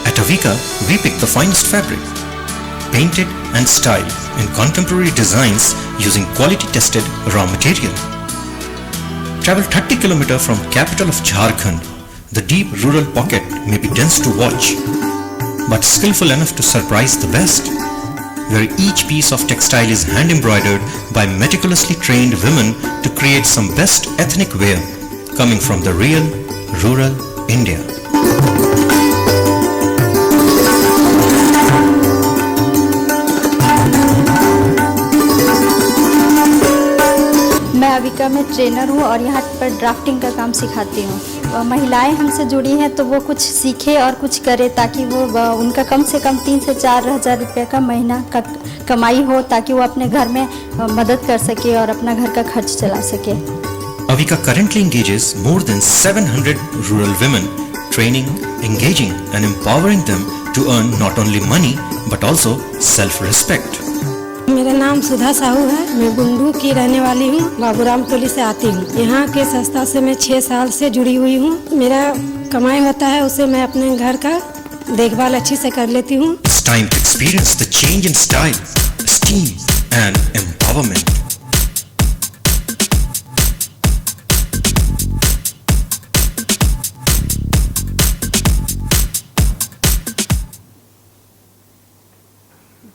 At Avika, we pick the finest fabric, painted and styled in contemporary designs using quality-tested raw material. Travel 30 km from capital of Jharkhand, the deep rural pocket may be dense to watch, but skillful enough to surprise the best, where each piece of textile is hand-embroidered by meticulously trained women to create some best ethnic wear coming from the real, rural India. मैं अविका में trainer हूँ और यहाँ पर drafting का काम सिखाती हूँ। महिलाएं हमसे जुड़ी हैं तो वो कुछ सीखे और कुछ करे ताकि वो उनका कम से कम 3 से 4 हज़ार रुपये का महीना का कमाई हो ताकि वो अपने घर में मदद कर सके और अपना घर का खर्च चला सके। Avika currently engages more than 700 rural women, training, engaging and empowering them to earn not only money but also self-respect. मेरा नाम सुधा साहू है। मैं गुंडू की रहने वाली हूँ। बाबूराम टोली से आती हूँ। यहाँ के संस्था से मैं 6 साल से जुड़ी हुई हूँ। मेरा कमाई होता है, उसे मैं अपने घर का देखभाल अच्छी से कर लेती हूँ। It's time to experience the change in style, esteem and empowerment.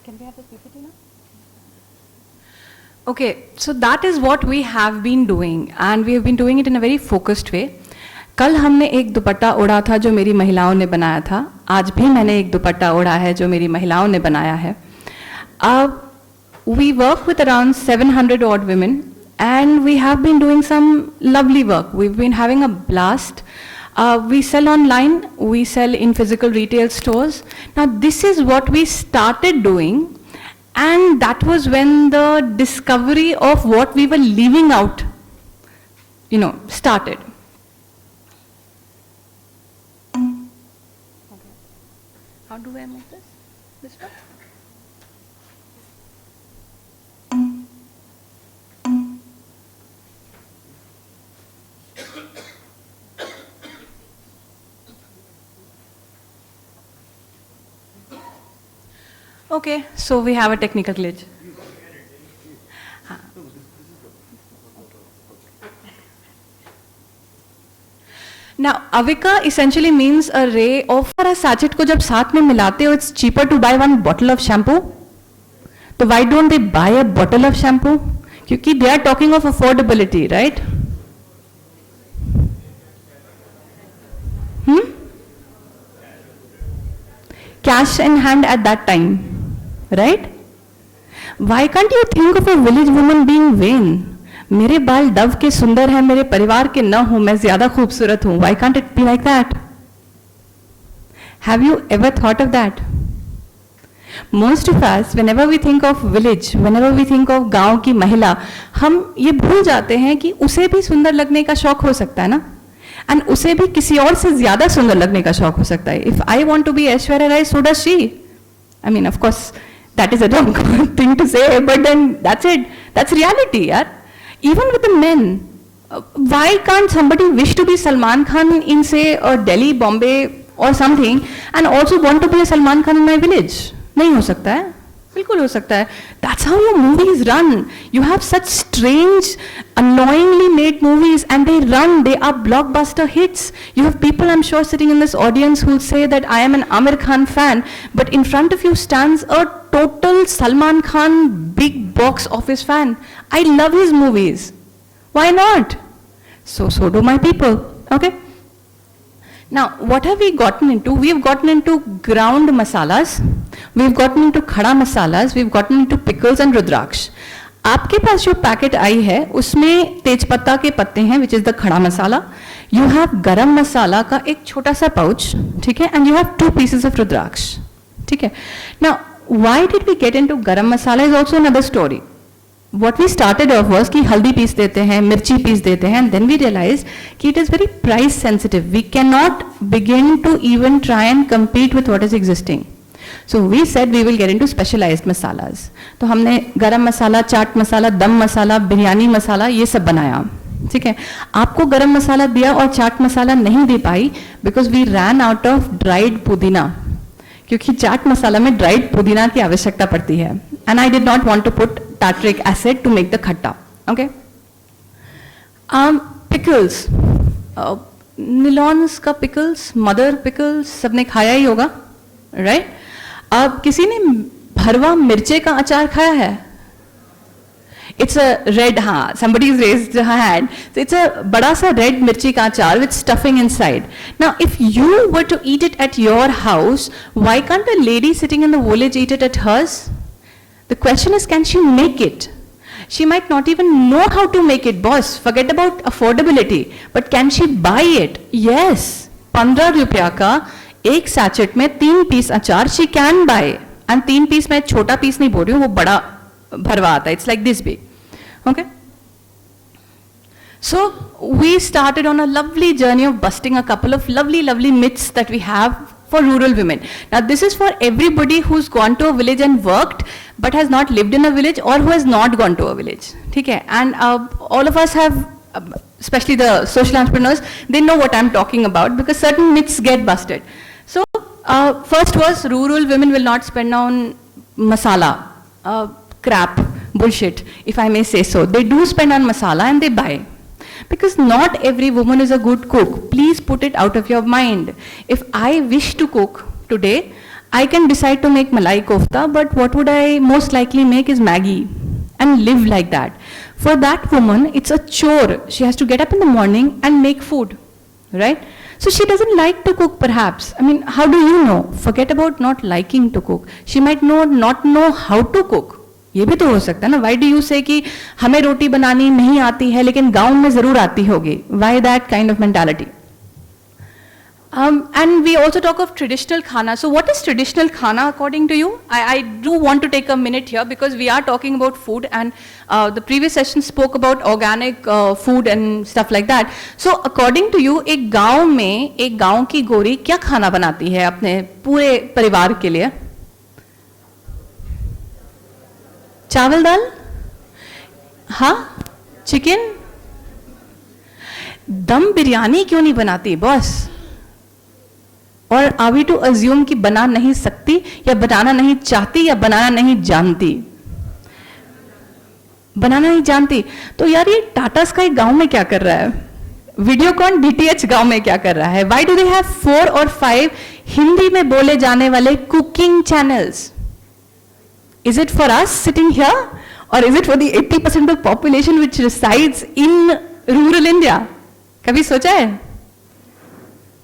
Can we have the PPT now? Okay, so that is what we have been doing and we have been doing it in a very focused way. कल हमने एक दुपट्टा ओढ़ा था जो मेरी महिलाओं ने बनाया था, आज भी मैंने एक दुपट्टा ओढ़ा है जो मेरी महिलाओं ने बनाया है. We work with around 700 odd women and we have been doing some lovely work. We've been having a blast. We sell online, we sell in physical retail stores. Now this is what we started doing, and that was when the discovery of what we were leaving out, started. Okay. How do I move this? This one? Okay, so we have a technical glitch. Now, Avika essentially means a ray of a sachet को जब साथ में मिलाते हो, it's cheaper to buy one bottle of shampoo. So why don't they buy a bottle of shampoo? क्योंकि they are talking of affordability, right? Cash in hand at that time, right? Why can't you think of a village woman being vain? मेरे बाल Dove के सुंदर हैं, मेरे परिवार के न हो, मैं ज्यादा खूबसूरत हूं. Why can't it be like that? Have you ever thought of that? Most of us, whenever we think of village, whenever we think of गांव की महिला, हम ये भूल जाते हैं कि उसे भी सुंदर लगने का शौक हो सकता है ना, and उसे भी किसी और से ज्यादा सुंदर लगने का शौक हो सकता है. If I want to be Aishwarya Rai, so does she. I mean, of course, that is a wrong thing to say, but then that's it. That's reality, yaar. Even with the men, why can't somebody wish to be Salman Khan in, say, Delhi, Bombay or something, and also want to be a Salman Khan in my village? नहीं हो सकता है, बिल्कुल हो सकता है. That's how your movies run. You have such strange, annoyingly made movies, and they run. They are blockbuster hits. You have people, I'm sure, sitting in this audience who will say that I am an Amir Khan fan, but in front of you stands a total Salman Khan big box office fan. I love his movies. Why not? So do my people. Okay. Now, what have we gotten into? We have gotten into ground masalas, we've gotten into khada masalas, we've gotten into pickles and rudraksh. आपके पास जो packet I है उसमें तेजपत्ता के पत्ते हैं, which is the खड़ा मसाला. You have गरम मसाला का एक छोटा सा पाउच, ठीक है, and you have 2 pieces of rudraksh, ठीक है. Now, why did we get into गरम मसाला is also another story. What we started off was कि हल्दी पीस देते हैं, मिर्ची पीस देते हैं, and then we realized कि it is very price sensitive. We cannot begin to even try and compete with what is existing. So we said we will get into specialized masalas. तो हमने गरम मसाला, चाट मसाला, दम मसाला, बिरयानी मसाला ये सब बनाया, ठीक है. आपको गरम मसाला दिया और चाट मसाला नहीं दे पाई because we ran out of dried पुदीना, क्योंकि चाट मसाला में ड्राइड पुदीना की आवश्यकता पड़ती है. And I did not want to put tartaric acid to make the khatta. Okay. Pickles. Nilons का pickles, mother pickles, सबने खाया ही होगा, right? अब किसी ने भरवा मिर्चे का अचार खाया है? It's a red, हाँ, somebody's raised her hand. So it's a बड़ा सा red मिर्ची का अचार with stuffing inside. Now, if you were to eat it at your house, why can't the lady sitting in the village eat it at hers? The question is, can she make it? She might not even know how to make it, boss. Forget about affordability. But can she buy it? Yes. 15 रुपया का एक sachet में 3 piece अचार she can buy. And 3 piece मैं छोटा piece नहीं बोल रही हूँ, वो बड़ा भरवा आता है. It's like this big. Okay? So we started on a lovely journey of busting a couple of lovely myths that we have for rural women. Now this is for everybody who's gone to a village and worked but has not lived in a village or who has not gone to a village. Okay? And all of us have, especially the social entrepreneurs, they know what I'm talking about because certain myths get busted. So first was rural women will not spend on masala, crap, bullshit, if I may say so. They do spend on masala and they buy. Because not every woman is a good cook. Please put it out of your mind. If I wish to cook today, I can decide to make malai kofta, but what would I most likely make is Maggi and live like that. For that woman, it's a chore. She has to get up in the morning and make food, right? So she doesn't like to cook perhaps. I mean, how do you know? Forget about not liking to cook. She might not know how to cook. ये भी तो हो सकता है ना. Why do you say कि हमें रोटी बनानी नहीं आती है लेकिन गांव में जरूर आती होगी? Why that kind of mentality? And we also talk of traditional khana. So what is traditional khana according to you? I do want to take a minute here because we are talking about food and the previous session spoke about organic food and stuff like that. So according to you, एक गांव में एक गांव की गोरी क्या खाना बनाती है अपने पूरे परिवार के लिए? चावल दाल? हाँ? चिकन? दम बिरयानी क्यों नहीं बनाती बॉस? और आर वी टू अज्यूम कि बना नहीं सकती या बनाना नहीं चाहती या बनाना नहीं जानती? बनाना नहीं जानती. तो यार ये टाटा स्काई गांव में क्या कर रहा है? वीडियोकॉन डीटीएच गांव में क्या कर रहा है? Why do they have 4 or 5 Hindi में बोले जाने वाले cooking channels? Is it for us sitting here or is it for the 80% of the population which resides in rural India? कभी सोचा है?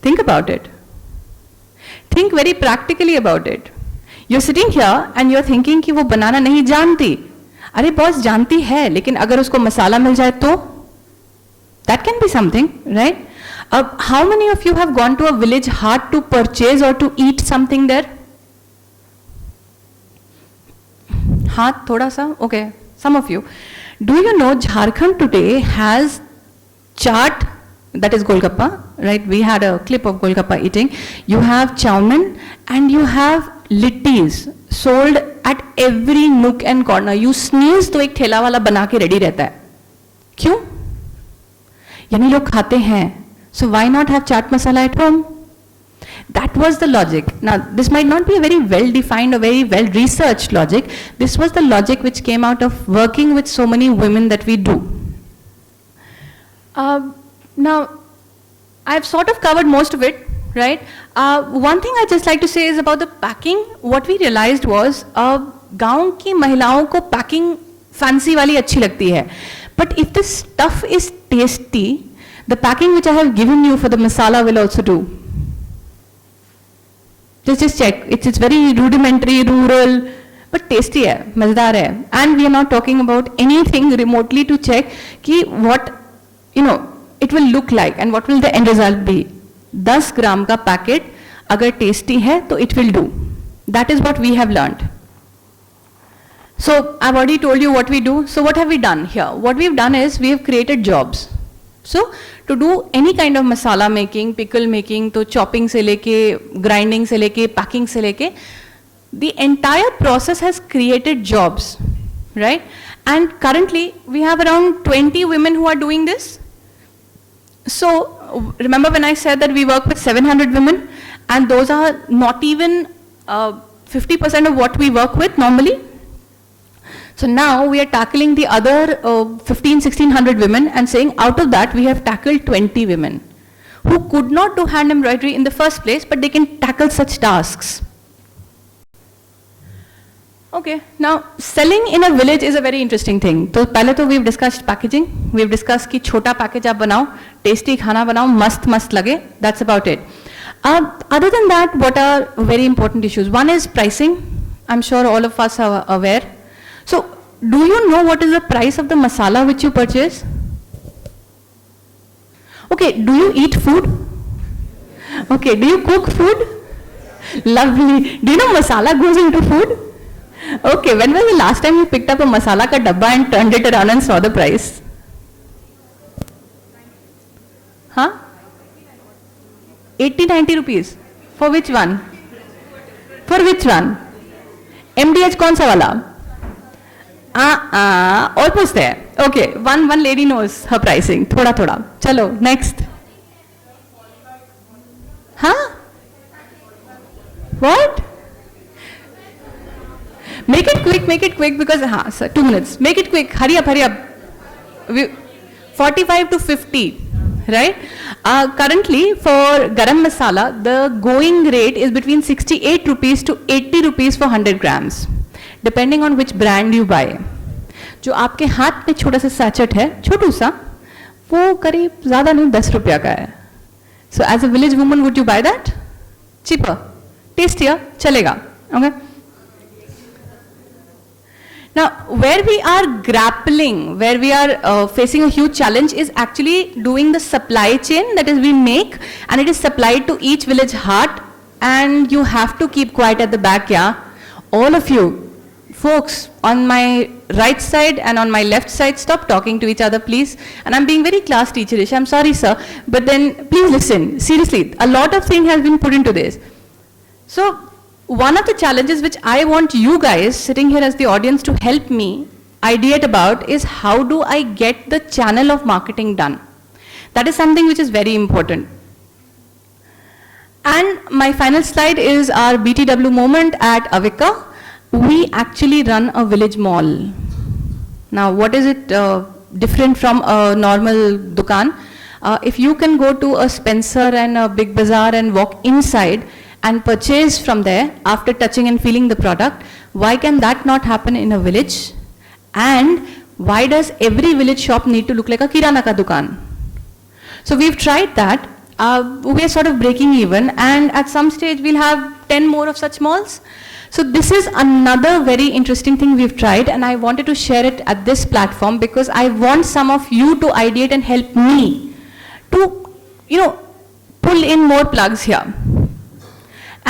Think about it. Think very practically about it. You're sitting here and you're thinking कि वो बनाना नहीं जानती. अरे boss जानती है लेकिन अगर उसको मसाला मिल जाए तो? That can be something, right? How many of you have gone to a village hard to purchase or to eat something there? हाथ थोड़ा सा? Okay, some of you. Do you know Jharkhand today has chaat, that is golgappa, right? We had a clip of golgappa eating. You have chowmin and you have littis sold at every nook and corner. You sneeze तो एक ठेला वाला बना के ready रहता है. क्यों? यानी लोग खाते हैं. So why not have chaat masala at home? That was the logic. Now, this might not be a very well-defined or very well-researched logic. This was the logic which came out of working with so many women that we do. Now, I've sort of covered most of it, right? One thing I'd just like to say is about the packing. What we realized was, गांव की महिलाओं को packing fancy वाली अच्छी लगती है. But if this stuff is tasty, the packing which I have given you for the masala will also do. Just check. It's very rudimentary, rural, but tasty है, मजेदार है. And we are not talking about anything remotely to check कि what, it will look like and what will the end result be. 10 ग्राम का packet अगर tasty है तो it will do. That is what we have learned. So I've already told you what we do. So what have we done here? What we've done is we have created jobs. So to do any kind of masala making, pickle making, तो chopping से लेके, grinding से लेके, packing से लेके, the entire process has created jobs, right? And currently we have around 20 women who are doing this. So remember when I said that we work with 700 women and those are not even 50% of what we work with normally. So now we are tackling the other 1600 women and saying out of that we have tackled 20 women who could not do hand embroidery in the first place, but they can tackle such tasks. Okay, now selling in a village is a very interesting thing. So पहले तो we've discussed packaging, we've discussed कि छोटा package आप बनाओ, tasty खाना बनाओ, मस्त लगे, that's about it. Other than that, what are very important issues? One is pricing. I'm sure all of us are aware. So, do you know what is the price of the masala which you purchase? Okay, do you eat food? Okay, do you cook food? Lovely. Do you know masala goes into food? Okay, when was the last time you picked up a masala ka dabba and turned it around and saw the price? Huh? 80, 90 rupees. For which one? For which one? MDH कौन सा वाला? Almost there. Okay, one lady knows her pricing. थोड़ा थोड़ा. चलो, next. Huh? What? Make it quick because, sir, 2 minutes. Make it quick, hurry up. 45 to 50, right? Currently, for garam masala, the going rate is between 68 rupees to 80 rupees for 100 grams, depending on which brand you buy. जो आपके हाथ में छोटा सा sachet है, छोटू सा, वो करीब ज़्यादा नहीं 10 रुपया का है. So as a village woman, would you buy that? Cheaper, tastier, चलेगा, okay? Now, where we are grappling, where we are facing a huge challenge is actually doing the supply chain, that is we make, and it is supplied to each village hut, and you have to keep quiet at the back, yeah? All of you, folks, on my right side and on my left side, stop talking to each other, please. And I'm being very class teacherish, I'm sorry, sir, but then please listen, seriously, a lot of thing has been put into this. So, one of the challenges which I want you guys sitting here as the audience to help me ideate about is how do I get the channel of marketing done? That is something which is very important. And my final slide is our BTW moment at Avika. We actually run a village mall. Now, what is it different from a normal dukan? If you can go to a Spencer and a Big Bazaar and walk inside and purchase from there after touching and feeling the product, why can that not happen in a village? And why does every village shop need to look like a kirana ka dukan? So we've tried that. We are sort of breaking even, and at some stage we'll have 10 more of such malls. So this is another very interesting thing we've tried, and I wanted to share it at this platform because I want some of you to ideate and help me to, pull in more plugs here.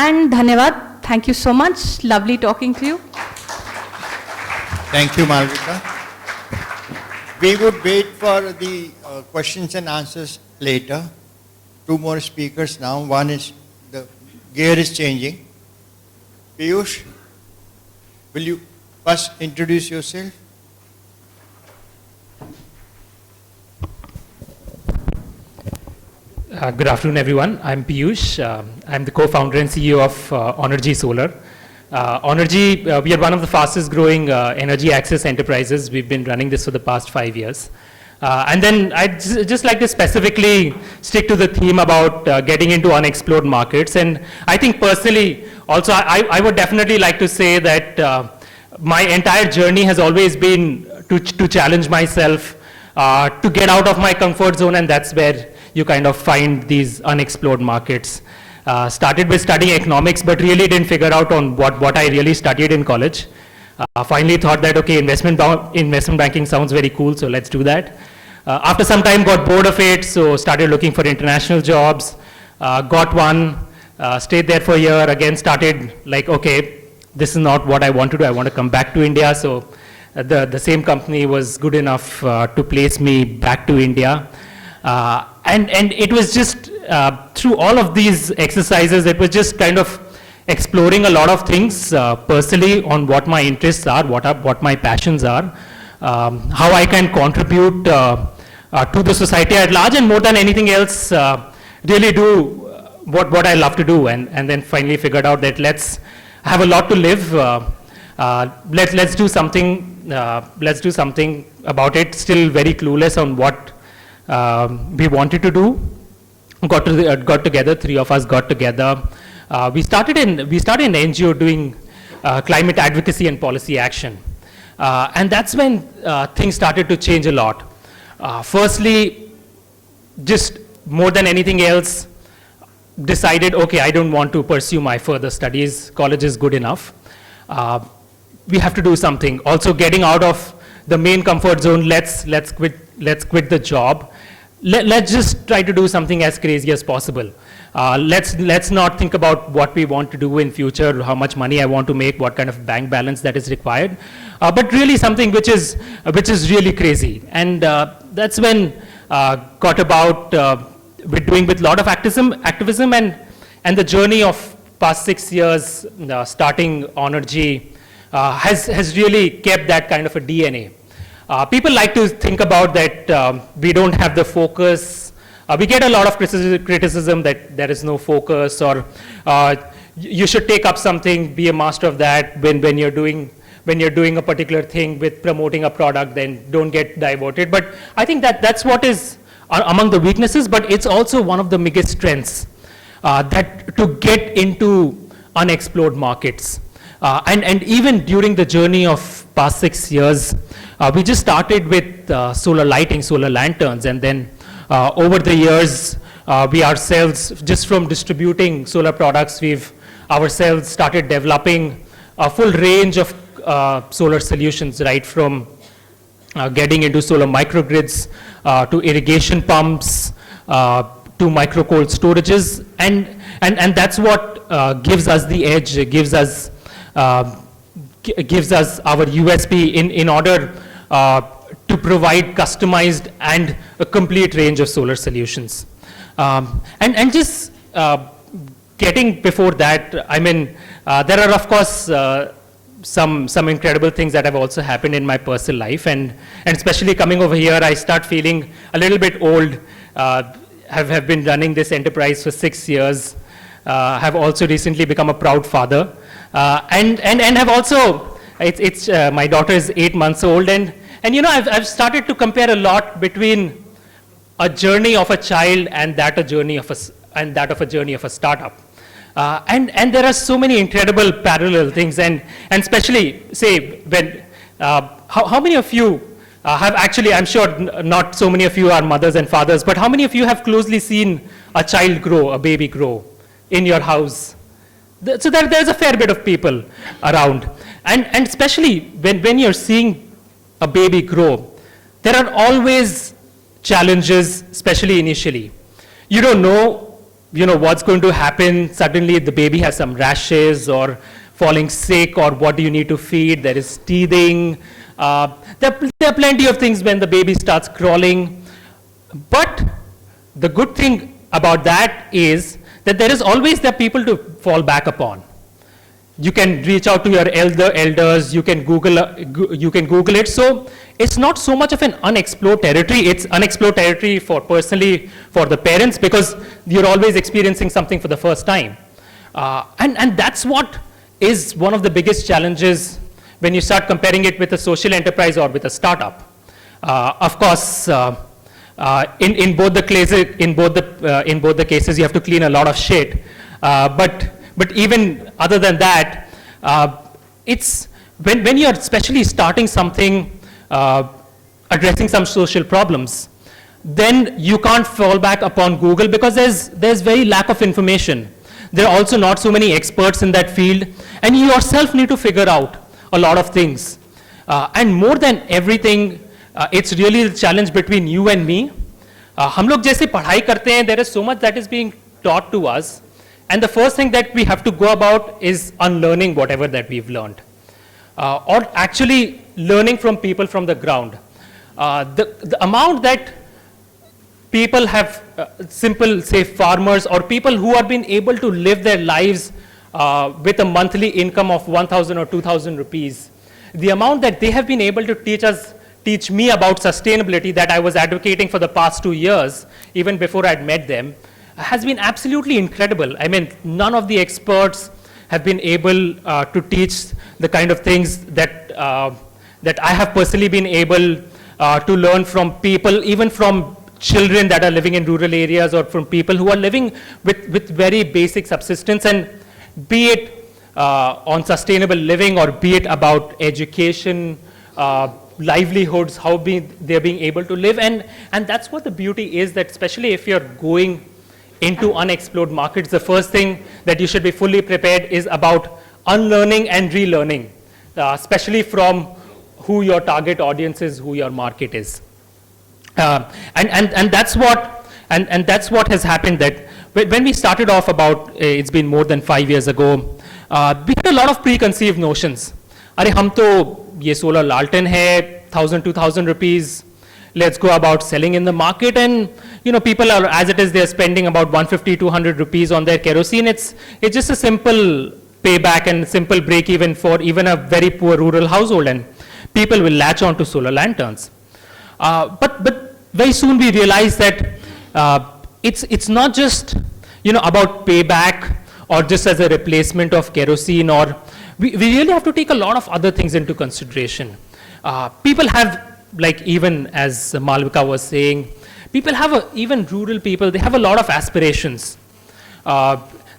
And Dhanyavad, thank you so much. Lovely talking to you. Thank you, Malvika. We would wait for the questions and answers later. 2 more speakers now. One is, the gear is changing. Piyush, will you first introduce yourself? Good afternoon, everyone. I'm Piyush. I'm the co-founder and CEO of Honorgy Solar. Honorgy, we are one of the fastest growing energy access enterprises. We've been running this for the past 5 years. And then I'd just like to specifically stick to the theme about getting into unexplored markets. And I think personally, also, I would definitely like to say that my entire journey has always been to challenge myself, to get out of my comfort zone, and that's where you kind of find these unexplored markets. Started with studying economics, but really didn't figure out on what I really studied in college. Finally thought that, okay, investment banking sounds very cool, so let's do that. After some time, got bored of it, so started looking for international jobs. Got one, stayed there for a year, again started like, okay, this is not what I want to do, I want to come back to India. So the same company was good enough to place me back to India. And it was just through all of these exercises, it was just kind of exploring a lot of things personally on what my interests are, what my passions are, how I can contribute to the society at large, and more than anything else, really do what I love to do. And then finally figured out that let's have a lot to live. Let's do something. Let's do something about it. Still very clueless on what we wanted to do. Got together. 3 of us got together. We started an NGO doing climate advocacy and policy action. And that's when things started to change a lot. Firstly, just more than anything else, decided, okay, I don't want to pursue my further studies. College is good enough. We have to do something. Also, getting out of the main comfort zone, let's quit the job. Let's just try to do something as crazy as possible. Let's not think about what we want to do in future, how much money I want to make, what kind of bank balance that is required, but really something which is really crazy. And that's when got about we're doing with a lot of activism and the journey of past 6 years starting Onergy has really kept that kind of a DNA. People like to think about that we don't have the focus. We get a lot of criticism that there is no focus, or you should take up something, be a master of that when you're doing a particular thing with promoting a product, then don't get diverted. But I think that's what is among the weaknesses, but it's also one of the biggest strengths, that to get into unexplored markets. And even during the journey of past 6 years, we just started with solar lighting, solar lanterns, and then over the years, we ourselves, just from distributing solar products, we've ourselves started developing a full range of solar solutions, right from getting into solar microgrids to irrigation pumps to micro cold storages, and that's what gives us the edge, gives us our USP in order to provide customized and a complete range of solar solutions. And just getting before that, I mean, there are of course some incredible things that have also happened in my personal life, and especially coming over here, I start feeling a little bit old. Have been running this enterprise for 6 years. Have also recently become a proud father, and have also, my daughter is 8 months old, and you know, I've started to compare a lot between a journey of a child and that of a journey of a startup. And there are so many incredible parallel things, and especially, say, when, how many of you have actually, I'm sure not so many of you are mothers and fathers, but how many of you have closely seen a child grow, a baby grow in your house? So there's a fair bit of people around. And especially when you're seeing a baby grow, there are always challenges, especially initially. You don't know, what's going to happen. Suddenly the baby has some rashes or falling sick, or what do you need to feed? There is teething. There are plenty of things when the baby starts crawling. But the good thing about that is that there is always the people to fall back upon. You can reach out to your elders, you can Google it. So it's not so much of an unexplored territory. It's unexplored territory personally for the parents, because you're always experiencing something for the first time. And that's what is one of the biggest challenges when you start comparing it with a social enterprise or with a startup. Of course, in both the cases, you have to clean a lot of shit. But even other than that, it's when you're especially starting something, addressing some social problems, then you can't fall back upon Google, because there's very lack of information. There are also not so many experts in that field, and you yourself need to figure out a lot of things. And more than everything, it's really the challenge between you and me. हम लोग जैसे पढ़ाई करते हैं, there is so much that is being taught to us. And the first thing that we have to go about is unlearning whatever that we've learned. Or actually learning from people from the ground. The amount that people have, simple, say, farmers or people who have been able to live their lives with a monthly income of 1,000 or 2,000 rupees, the amount that they have been able to teach me about sustainability that I was advocating for the past 2 years, even before I'd met them, has been absolutely incredible. I mean, none of the experts have been able to teach the kind of things that I have personally been able to learn from people, even from children that are living in rural areas, or from people who are living with very basic subsistence, and be it on sustainable living, or be it about education, livelihoods, how they're being able to live. And that's what the beauty is, that especially if you're going into unexplored markets, the first thing that you should be fully prepared is about unlearning and relearning, especially from who your target audience is, who your market is. And that's what has happened, that when we started off about, it's been more than 5 years ago, we had a lot of preconceived notions. अरे हम तो ये solar लालटेन है 1,000-2,000 rupees, let's go about selling in the market, and people are, as it is, they're spending about 150, 200 rupees on their kerosene. It's just a simple payback and simple break even for even a very poor rural household, and people will latch on to solar lanterns. But very soon we realized that it's not just about payback or just as a replacement of kerosene, or we really have to take a lot of other things into consideration. People have, like even as Malvika was saying, people have even rural people, they have a lot of aspirations.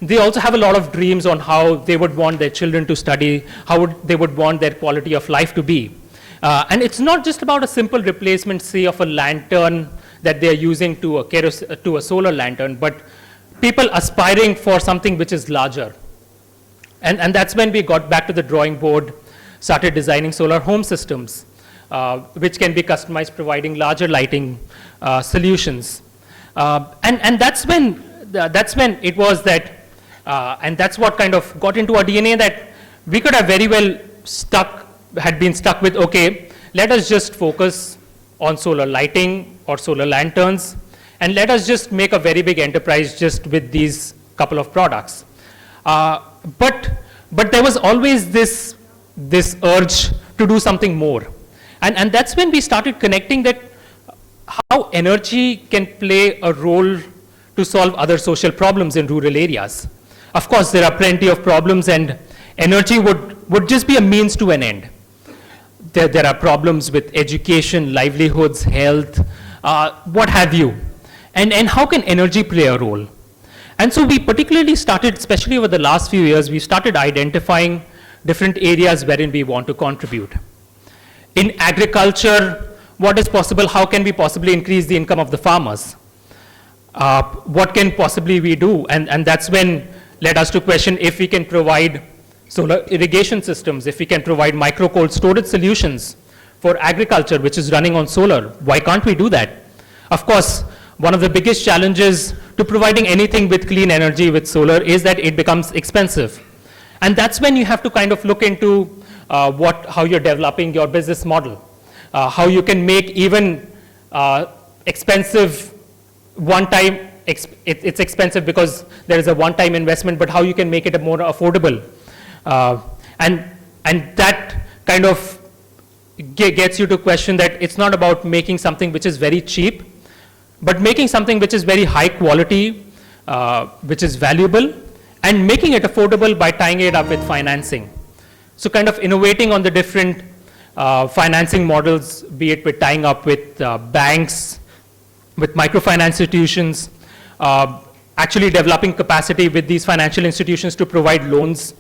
They also have a lot of dreams on how they would want their children to study, how they would want their quality of life to be. And it's not just about a simple replacement, say, of a lantern that they're using to a solar lantern, but people aspiring for something which is larger. And that's when we got back to the drawing board, started designing solar home systems, which can be customized, providing larger lighting solutions. And that's when it was that, and that's what kind of got into our DNA, that we could have very well been stuck with, okay, let us just focus on solar lighting or solar lanterns, and let us just make a very big enterprise just with these couple of products. But there was always this urge to do something more. And that's when we started connecting that how energy can play a role to solve other social problems in rural areas. Of course, there are plenty of problems, and energy would just be a means to an end. There are problems with education, livelihoods, health, what have you. And how can energy play a role? And so we particularly started, especially over the last few years, we started identifying different areas wherein we want to contribute. In agriculture, what is possible? How can we possibly increase the income of the farmers? What can possibly we do? And that's when led us to question if we can provide solar irrigation systems, if we can provide micro cold storage solutions for agriculture, which is running on solar. Why can't we do that? Of course, one of the biggest challenges to providing anything with clean energy with solar is that it becomes expensive. And that's when you have to kind of look into how you're developing your business model, how you can make even expensive one-time, it's expensive because there is a one-time investment, but how you can make it more affordable. And that kind of gets you to question that it's not about making something which is very cheap, but making something which is very high quality, which is valuable, and making it affordable by tying it up with financing. So kind of innovating on the different financing models, be it with tying up with banks, with microfinance institutions, actually developing capacity with these financial institutions to provide loans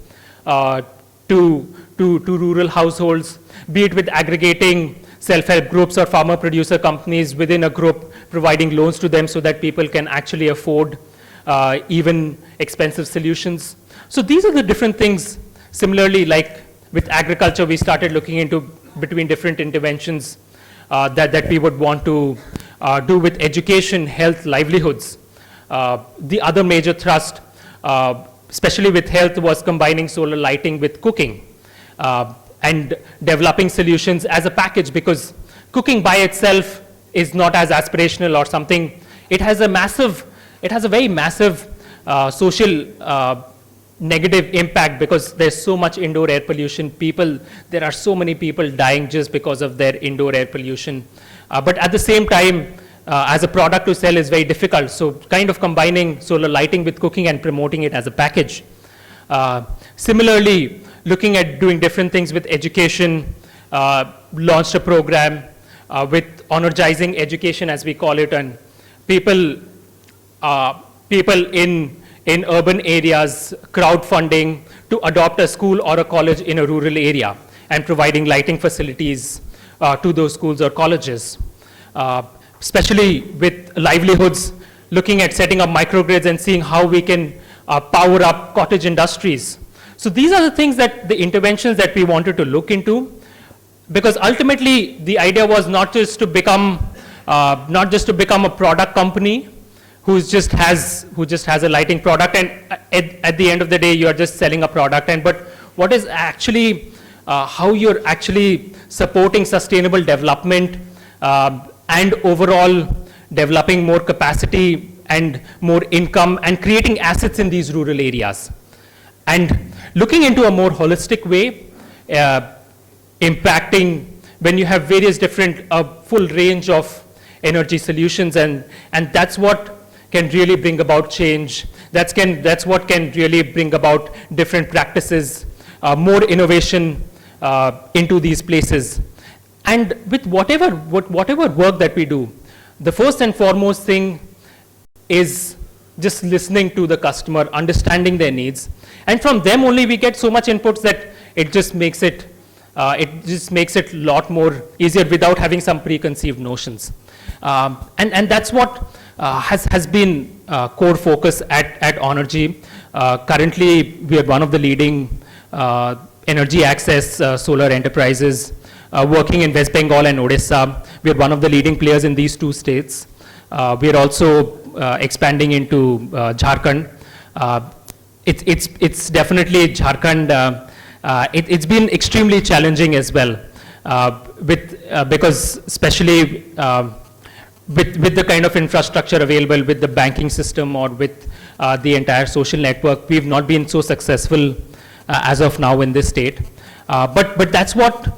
to rural households, be it with aggregating self-help groups or farmer producer companies within a group, providing loans to them so that people can actually afford even expensive solutions. So these are the different things. Similarly, like with agriculture, we started looking into between different interventions that we would want to do with education, health, livelihoods. The other major thrust, especially with health, was combining solar lighting with cooking and developing solutions as a package, because cooking by itself is not as aspirational or something. It has a very massive social negative impact, because there's so much indoor air pollution. There are so many people dying just because of their indoor air pollution. But at the same time, as a product to sell is very difficult. So kind of combining solar lighting with cooking and promoting it as a package. Similarly, looking at doing different things with education, launched a program with energizing education, as we call it, and people in urban areas crowdfunding to adopt a school or a college in a rural area and providing lighting facilities to those schools or colleges. Especially with livelihoods, looking at setting up microgrids and seeing how we can power up cottage industries. So these are the things the interventions that we wanted to look into, because ultimately the idea was not just to become a product company who just has a lighting product, and at the end of the day you are just selling a product, but what is actually how you're actually supporting sustainable development and overall developing more capacity and more income and creating assets in these rural areas. And looking into a more holistic way, impacting when you have various different, full range of energy solutions, and that's what can really bring about change. That's what can really bring about different practices, more innovation into these places. And with whatever work that we do, the first and foremost thing is just listening to the customer, understanding their needs, and from them only we get so much inputs that it just makes it a lot more easier without having some preconceived notions. And that's what has been core focus at Onergy. Currently, we are one of the leading energy access solar enterprises working in West Bengal and Odisha. We are one of the leading players in these two states. We are also expanding into Jharkhand. It's definitely Jharkhand. It's been extremely challenging as well, because especially with the kind of infrastructure available, with the banking system or with the entire social network, we've not been so successful as of now in this state. But that's what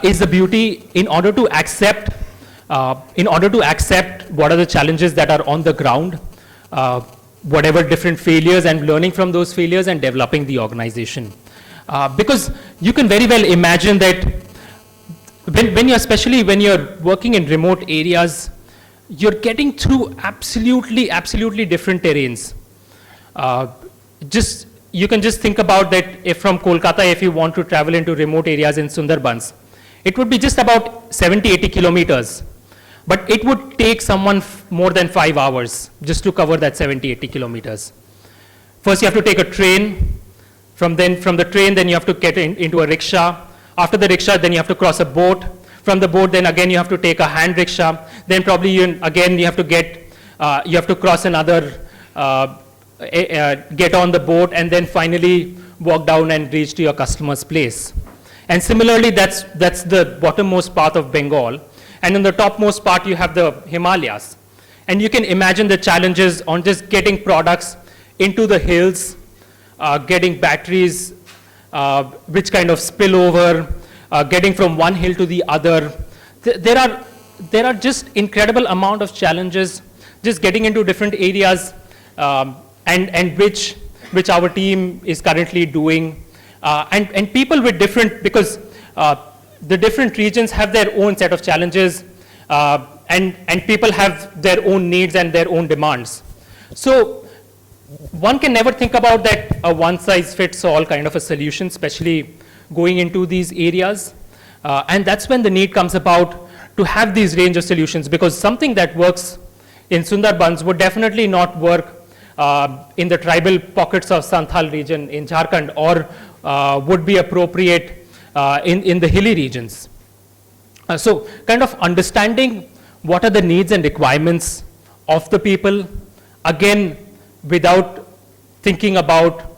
is the beauty. In order to accept what are the challenges that are on the ground, whatever different failures, and learning from those failures and developing the organization. Because you can very well imagine that especially when you're working in remote areas, you're getting through absolutely different terrains. You can just think about that. If from Kolkata, if you want to travel into remote areas in Sundarbans, it would be just about 70-80 kilometers. But it would take someone more than 5 hours just to cover that 70-80 kilometers. First, you have to take a train. From the train, then you have to get into a rickshaw. After the rickshaw, then you have to cross a boat. From the boat, then again you have to take a hand rickshaw. Then probably you have to cross another, get on the boat, and then finally walk down and reach to your customer's place. And similarly, that's the bottommost part of Bengal. And on the topmost part, you have the Himalayas. And you can imagine the challenges on just getting products into the hills, getting batteries, which kind of spill over, getting from one hill to the other. There are just incredible amount of challenges just getting into different areas, and which our team is currently doing. And people with different, because the different regions have their own set of challenges, and people have their own needs and their own demands. So one can never think about that a one-size-fits-all kind of a solution, especially going into these areas. And that's when the need comes about to have these range of solutions, because something that works in Sundarbans would definitely not work in the tribal pockets of Santhal region in Jharkhand, or would be appropriate in the hilly regions. So kind of understanding what are the needs and requirements of the people, again, without thinking about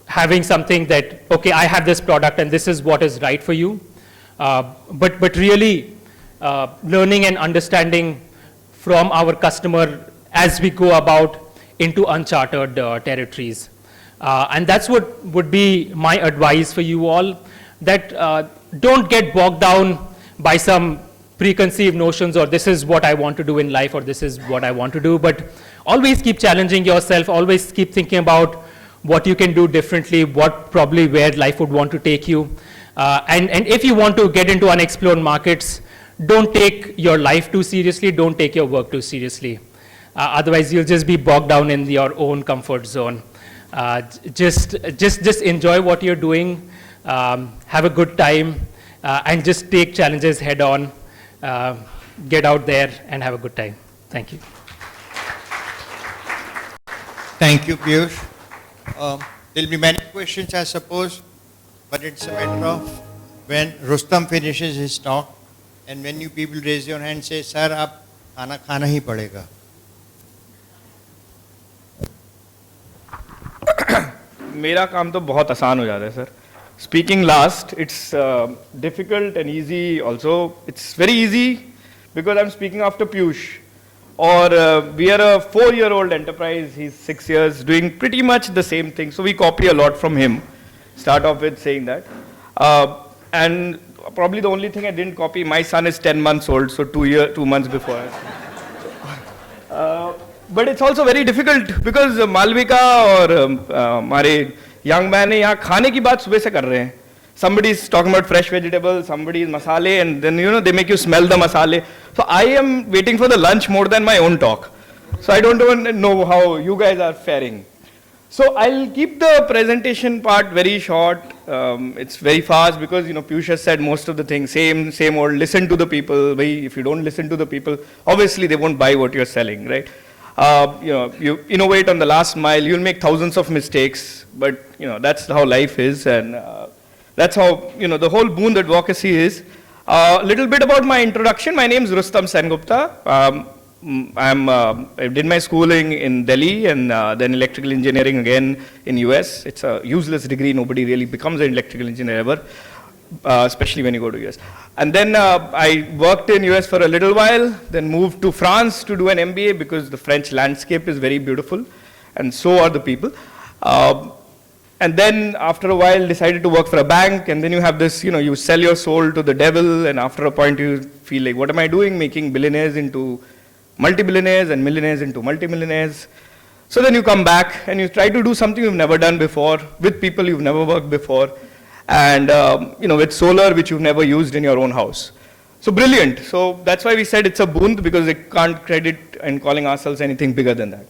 having something that, okay, I have this product and this is what is right for you, but really learning and understanding from our customer as we go about into uncharted territories. And that's what would be my advice for you all, that don't get bogged down by some preconceived notions, or this is what I want to do in life, or this is what I want to do, but always keep challenging yourself, always keep thinking about what you can do differently, where life would want to take you. And if you want to get into unexplored markets, don't take your life too seriously, don't take your work too seriously. Otherwise, you'll just be bogged down in your own comfort zone. Just enjoy what you're doing, have a good time, and just take challenges head on. Get out there and have a good time. Thank you. Thank you, Piyush. There'll be many questions, I suppose, but it's a matter of when Rustam finishes his talk, and when you people raise your hand, say, "Sir, aap khana khana hi padega." मेरा काम तो बहुत आसान हो जाता है sir, speaking last. It's difficult and easy also. It's very easy because I'm speaking after Piyush. Or we are a 4-year-old enterprise, he's 6 years, doing pretty much the same thing. So we copy a lot from him. Start off with saying that. And probably the only thing I didn't copy, my son is 10 months old, so 2 months before. But it's also very difficult because Malvika or हमारे young man है यहाँ खाने की बात सुबह से कर रहे हैं. Somebody is talking about fresh vegetables, somebody is masale, and then they make you smell the masale. So I am waiting for the lunch more than my own talk. So I don't even know how you guys are faring. So I'll keep the presentation part very short. It's very fast because Piyush has said most of the things, same old. Listen to the people. If you don't listen to the people, obviously they won't buy what you're selling, right? You innovate on the last mile. You'll make thousands of mistakes, but that's how life is, and that's how the whole boon advocacy is. A little bit about my introduction. My name is Rustam Sengupta. I did my schooling in Delhi and then electrical engineering again in US. It's a useless degree. Nobody really becomes an electrical engineer ever, especially when you go to US. And then I worked in US for a little while, then moved to France to do an MBA because the French landscape is very beautiful, and so are the people. And then after a while decided to work for a bank, and then you have this, you sell your soul to the devil, and after a point you feel like, what am I doing? Making billionaires into multi-billionaires and millionaires into multi-millionaires. So then you come back and you try to do something you've never done before, with people you've never worked before, and with solar which you've never used in your own house. So brilliant. So that's why we said it's a boon, because we can't credit in calling ourselves anything bigger than that.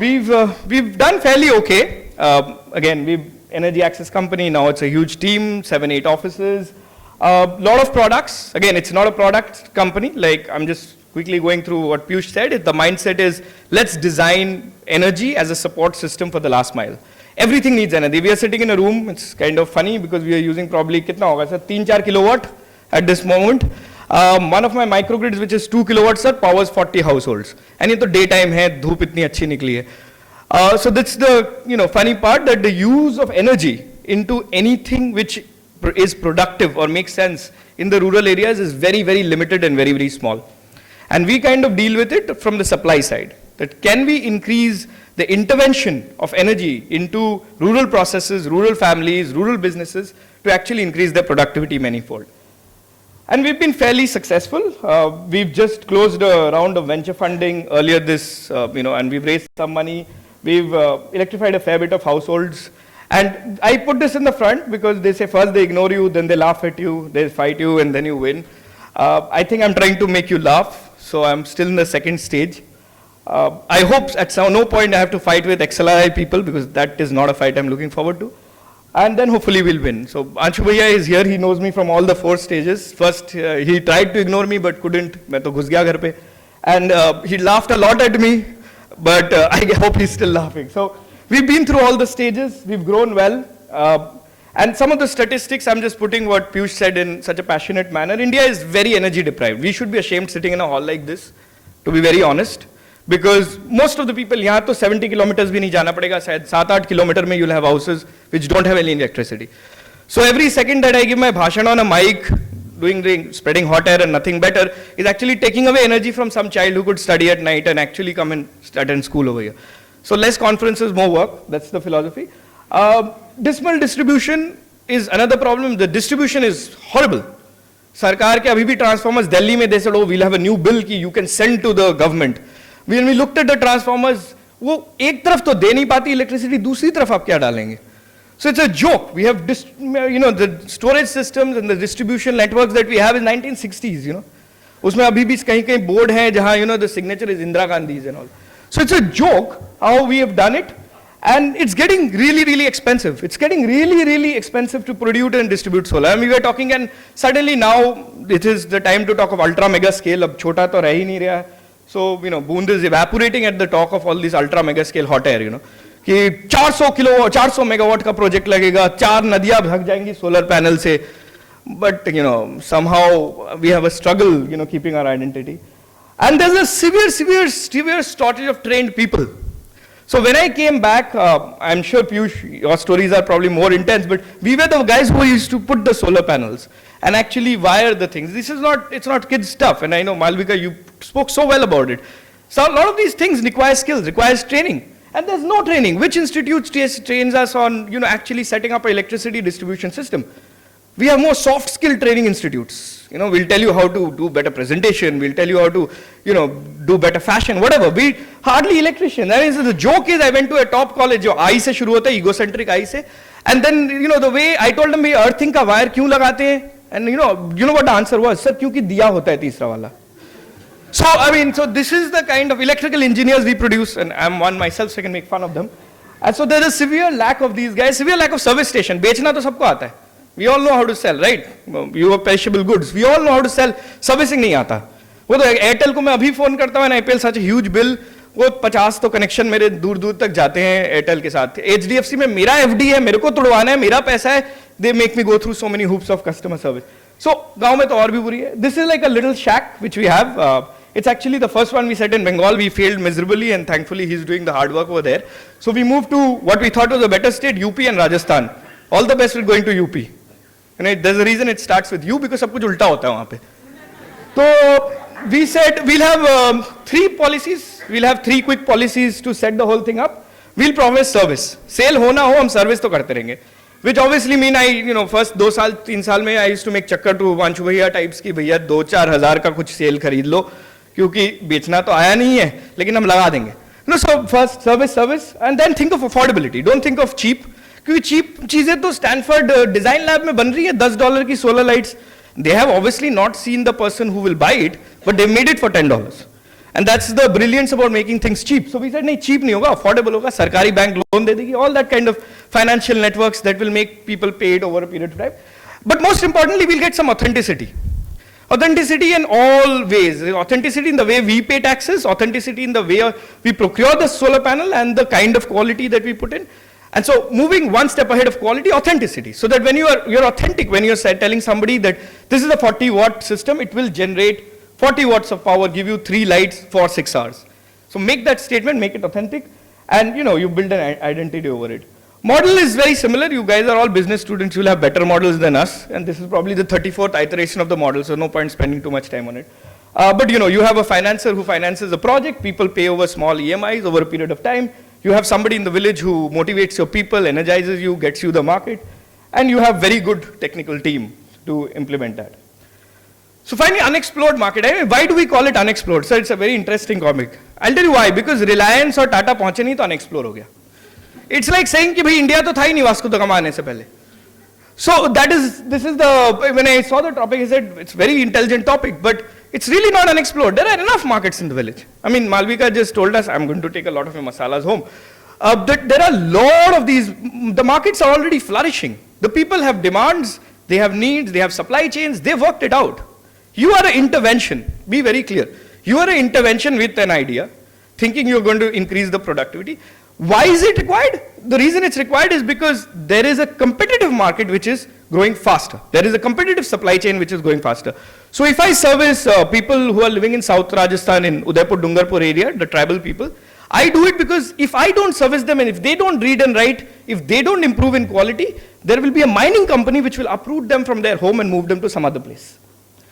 We've done fairly okay. Again, we've energy access company, now it's a huge team, 7-8 offices, lot of products. Again, it's not a product company, like I'm just quickly going through what Piyush said. The mindset is, let's design energy as a support system for the last mile. Everything needs energy. We are sitting in a room, it's kind of funny because we are using probably, kitna hoga sir, 3-4 kilowatt at this moment. One of my microgrids, which is 2 kilowatts, sir, powers 40 households. And ये तो daytime है, धूप इतनी अच्छी निकली है. So that's the funny part, that the use of energy into anything which is productive or makes sense in the rural areas is very, very limited and very, very small. And we kind of deal with it from the supply side. That can we increase the intervention of energy into rural processes, rural families, rural businesses to actually increase their productivity manifold. And we've been fairly successful. We've just closed a round of venture funding earlier this, and we've raised some money. We've electrified a fair bit of households. And I put this in the front because they say first they ignore you, then they laugh at you, they fight you, and then you win. I think I'm trying to make you laugh, so I'm still in the second stage. I hope at no point I have to fight with XLRI people, because that is not a fight I'm looking forward to. And then hopefully we'll win. So Anshu Bhaiya is here, he knows me from all the 4 stages. First, he tried to ignore me, but couldn't. Main to ghus gaya ghar pe. And he laughed a lot at me, but I hope he's still laughing. So we've been through all the stages, we've grown well. And some of the statistics, I'm just putting what Piyush said in such a passionate manner. India is very energy deprived. We should be ashamed sitting in a hall like this, to be very honest. Because most of the people, यहाँ तो 70 kilometers भी नहीं जाना पड़ेगा, शायद 7-8 kilometer में you'll have houses which don't have any electricity. So every second that I give my bhashan on a mic, spreading hot air and nothing better, is actually taking away energy from some child who could study at night and actually come and attend school over here. So less conferences, more work, that's the philosophy. Dismal distribution is another problem. The distribution is horrible. Sarkar ke abhi bhi transformers Delhi mein, they said, oh, we'll have a new bill ki you can send to the government. When we looked at the transformers, वो एक तरफ तो दे नहीं पाती electricity, दूसरी तरफ आप क्या डालेंगे? So it's a joke. We have, the storage systems and the distribution networks that we have in 1960s, उसमें अभी भी कहीं-कहीं board है जहाँ, the signature is Indira Gandhi's and all. So it's a joke how we have done it, and it's getting really, really expensive. It's getting really, really expensive to produce and distribute solar. And we were talking, and suddenly now it is the time to talk of ultra mega scale. अब छोटा तो रह ही नहीं रहा. So, Bund is evaporating at the talk of all these ultra mega scale hot air, कि 400 megawatt का project लगेगा, 4 नदियाँ भग जाएंगी solar panel से. But, somehow we have a struggle, keeping our identity. And there's a severe shortage of trained people. So when I came back, I'm sure Piyush, your stories are probably more intense, but we were the guys who used to put the solar panels and actually wire the things. This is not, it's not kids stuff, and I know Malvika, you spoke so well about it. So a lot of these things require skills, requires training. And there's no training. Which institute trains us on, you know, actually setting up an electricity distribution system? We have more soft skill training institutes. You know, we'll tell you how to do better presentation. We'll tell you how to, you know, do better fashion, whatever. We hardly electricians. I mean, so the joke is I went to a top college, jo I se shuru hota hai, egocentric I se. And then, you know, the way I told them, bhai, earthing ka wire kyun lagate hain? And you know what the answer was? Sir, kyunki diya hota hai teesra wala. So, I mean, so this is the kind of electrical engineers we produce, and I'm one myself, so I can make fun of them. And so there's a severe lack of these guys, severe lack of service station. Bechna to sabko aata hai. We all know how to sell, right? You have perishable goods. We all know how to sell. Servicing nahi aata. वो तो Airtel को मैं अभी phone करता हूँ, and I pay such a huge bill. वो 50 तो connection मेरे दूर दूर तक जाते हैं Airtel के साथ. HDFC में मेरा FD है, मेरे को तुड़वाना है, मेरा पैसा है. They make me go through so many hoops of customer service. So गांव में तो और भी बुरी है. This is like a little shack which we have. It's actually the first one we set in Bengal. We failed miserably, and thankfully he's doing the hard work over there. So we moved to what we thought was a better state, UP and Rajasthan. All the best with going to UP. And there's a reason it starts with U, because सब कुछ उल्टा होता है वहाँ पे. So we said we'll have 3 policies. We'll have 3 quick policies to set the whole thing up. We'll promise service. Sale हो ना हो, हम service तो करते रहेंगे. Which obviously mean first 2 साल 3 साल में I used to make चक्कर to वांशु भैया types की भैया 2-4 हज़ार का कुछ सेल खरीद लो, क्योंकि बेचना तो आया नहीं है, लेकिन हम लगा देंगे. No, so first service, and then think of affordability. Don't think of cheap. क्योंकि cheap चीजें तो Stanford design lab में बन रही है, $10 की solar lights. They have obviously not seen the person who will buy it, but they made it for $10. And that's the brilliance about making things cheap. So we said, नहीं cheap नहीं होगा, affordable होगा, सरकारी bank loan दे देगी, all that kind of financial networks that will make people pay it over a period of time. But most importantly, we'll get some authenticity. Authenticity in all ways. Authenticity in the way we pay taxes, authenticity in the way we procure the solar panel, and the kind of quality that we put in. And so moving one step ahead of quality, authenticity. So that when you're authentic, when you're telling somebody that this is a 40-watt system, it will generate 40 watts of power, give you 3 lights for 6 hours. So make that statement, make it authentic, and you build an identity over it. Model is very similar. You guys are all business students. You'll have better models than us, and this is probably the 34th iteration of the model, so no point spending too much time on it. But you have a financer who finances a project. People pay over small EMIs over a period of time. You have somebody in the village who motivates your people, energizes you, gets you the market, and you have very good technical team to implement that. So finally, unexplored market. I mean, why do we call it unexplored? So it's a very interesting comic. I'll tell you why. Because Reliance or Tata पहुंचे नहीं तो unexplored हो गया. It's like saying कि भाई India तो था ही नहीं वास्को द गामा आने से पहले. So this is the, when I saw the topic, I said it's very intelligent topic, but it's really not unexplored. There are enough markets in the village. I mean, Malvika just told us, I'm going to take a lot of your masalas home. That there are a lot of these, the markets are already flourishing. The people have demands, they have needs, they have supply chains, they've worked it out. You are an intervention, be very clear. You are an intervention with an idea, thinking you're going to increase the productivity. Why is it required? The reason it's required is because there is a competitive market which is growing faster. There is a competitive supply chain which is growing faster. So if I service people who are living in South Rajasthan, in Udaipur, Dungarpur area, the tribal people, I do it because if I don't service them and if they don't read and write, if they don't improve in quality, there will be a mining company which will uproot them from their home and move them to some other place.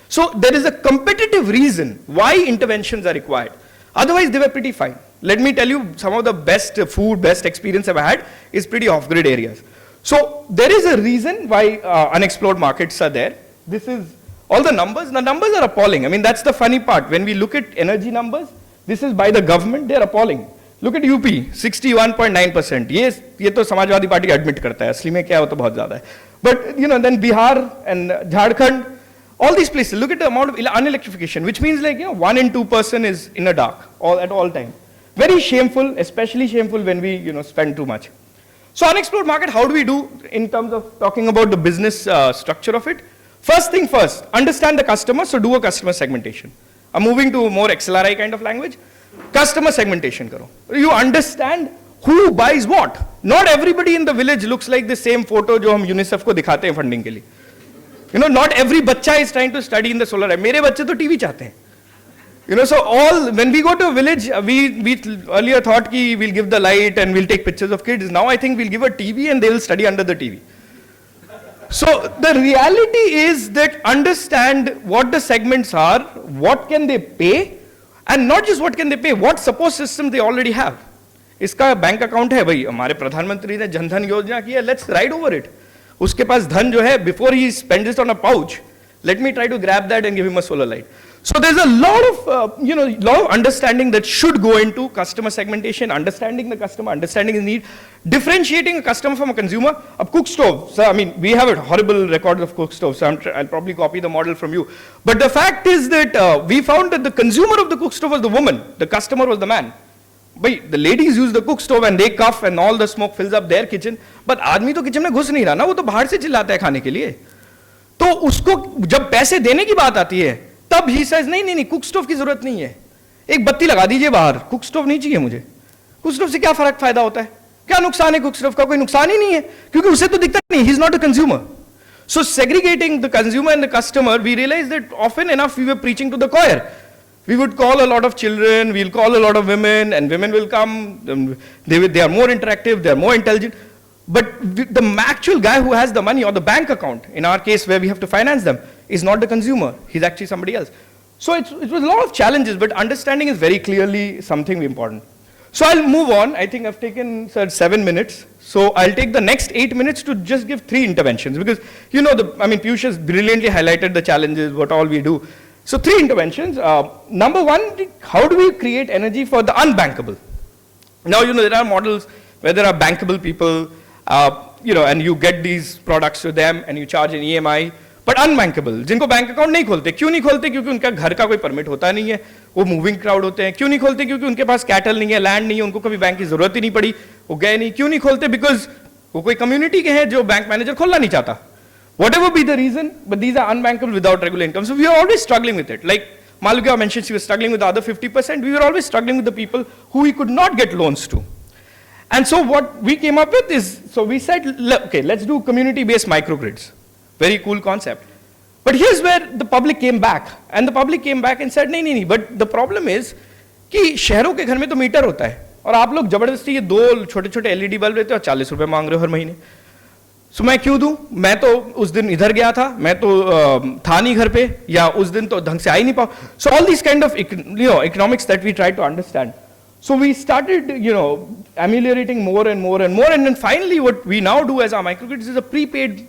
So there is a competitive reason why interventions are required. Otherwise, they were pretty fine. Let me tell you, some of the best food, best experience I've had is pretty off-grid areas. So there is a reason why unexplored markets are there. This is all the numbers. The numbers are appalling. I mean, that's the funny part. When we look at energy numbers, this is by the government, they're appalling. Look at UP, 61.9%. ये तो Samajwadi party admit करता है. असली में क्या है वो तो बहुत ज़्यादा है. But then Bihar and Jharkhand, all these places, look at the amount of unelectrification, which means 1 in 2 person is in the dark at all time. Very shameful, especially shameful when we spend too much. So unexplored market, how do we do in terms of talking about the business structure of it? First thing first, understand the customer, so do a customer segmentation. I'm moving to a more XLRI kind of language. Customer segmentation karo. You understand who buys what. Not everybody in the village looks like the same photo जो हम UNICEF को दिखाते हैं funding के लिए. Not every बच्चा is trying to study in the solar. मेरे बच्चे तो टीवी चाहते हैं. You know, so when we go to a village, we earlier thought ki we'll give the light and we'll take pictures of kids. Now I think we'll give a TV and they will study under the TV. So the reality is that understand what the segments are, what can they pay, and not just what can they pay, what support system they already have. इसका bank account है भाई, हमारे प्रधानमंत्री ने जनधन योजना की है, let's ride over it. उसके पास धन जो है, before he spends it on a pouch, let me try to grab that and give him a solar light. So there's a lot of, lot of understanding that should go into customer segmentation, understanding the customer, understanding his need, differentiating a customer from a consumer. A cook stove, so I mean, we have a horrible record of cook stoves, so I'll probably copy the model from you. But the fact is that we found that the consumer of the cook stove was the woman, the customer was the man. But the ladies use the cook stove and they cough and all the smoke fills up their kitchen. But आदमी तो kitchen में घुस नहीं रहा ना, वो तो बाहर से चिल्लाता है खाने के लिए. तो उसको जब पैसे देने की बात आती है, तब ही says नहीं कुक स्टोव की जरूरत नहीं है, एक बत्ती लगा दीजिए बाहर, कुक स्टोव नहीं चाहिए मुझे. कुक स्टोव से क्या फर्क फायदा होता है, क्या नुकसान है कुक स्टोव का? कोई नुकसान ही नहीं है, क्योंकि उसे तो दिखता नहीं, he is not a consumer. So segregating the consumer and the customer, we realized that often enough we were preaching to the choir. We would call a lot of children, we'll call a lot of women, and women will come, they are more interactive, they are more intelligent. But the actual guy who has the money or the bank account, in our case where we have to finance them, is not the consumer, he's actually somebody else. So it was a lot of challenges, but understanding is very clearly something important. So I'll move on. I think I've taken 7 minutes. So I'll take the next 8 minutes to just give 3 interventions, because Piyush has brilliantly highlighted the challenges, what all we do. So 3 interventions. Number 1, how do we create energy for the unbankable? Now, there are models where there are bankable people, and you get these products to them and you charge an EMI, but unbankable, जिनको bank account नहीं खोलते. क्यों नहीं खोलते? क्योंकि उनका घर का कोई परमिट होता नहीं है, वो मूविंग क्राउड होते हैं. क्यों नहीं खोलते? क्योंकि उनके पास कैटल नहीं है, लैंड नहीं है, उनको कभी बैंक की जरूरत ही नहीं पड़ी, वो गए नहीं. क्यों नहीं खोलते? बिकॉज वो कोई कम्युनिटी के हैं जो बैंक मैनेजर खोलना नहीं चाहता. Whatever be the reason, but these are unbankable without regular income. So we are always struggling with it. Like Malvika mentioned, she was struggling with the other 50%. We were always struggling with the people who we could not get loans to. And so what we came up with is, so we said, okay, let's do community-based microgrids. Very cool concept. But here's where the public came back. And the public came back and said, नहीं, but the problem is कि शहरों के घर में तो metre होता है, और आप लोग जबरदस्ती ये 2 छोटे-छोटे LED बल्ब लेते हो और 40 रुपए मांग रहे हो हर महीने. So मैं क्यों दूं? मैं तो उस दिन इधर गया था, मैं तो था नहीं घर पे, या उस दिन तो ढंग से आ ही नहीं पाऊं. So all these kind of economics that we try to understand. So we started, ameliorating more and more and more, and then finally what we now do as our microgrids is a prepaid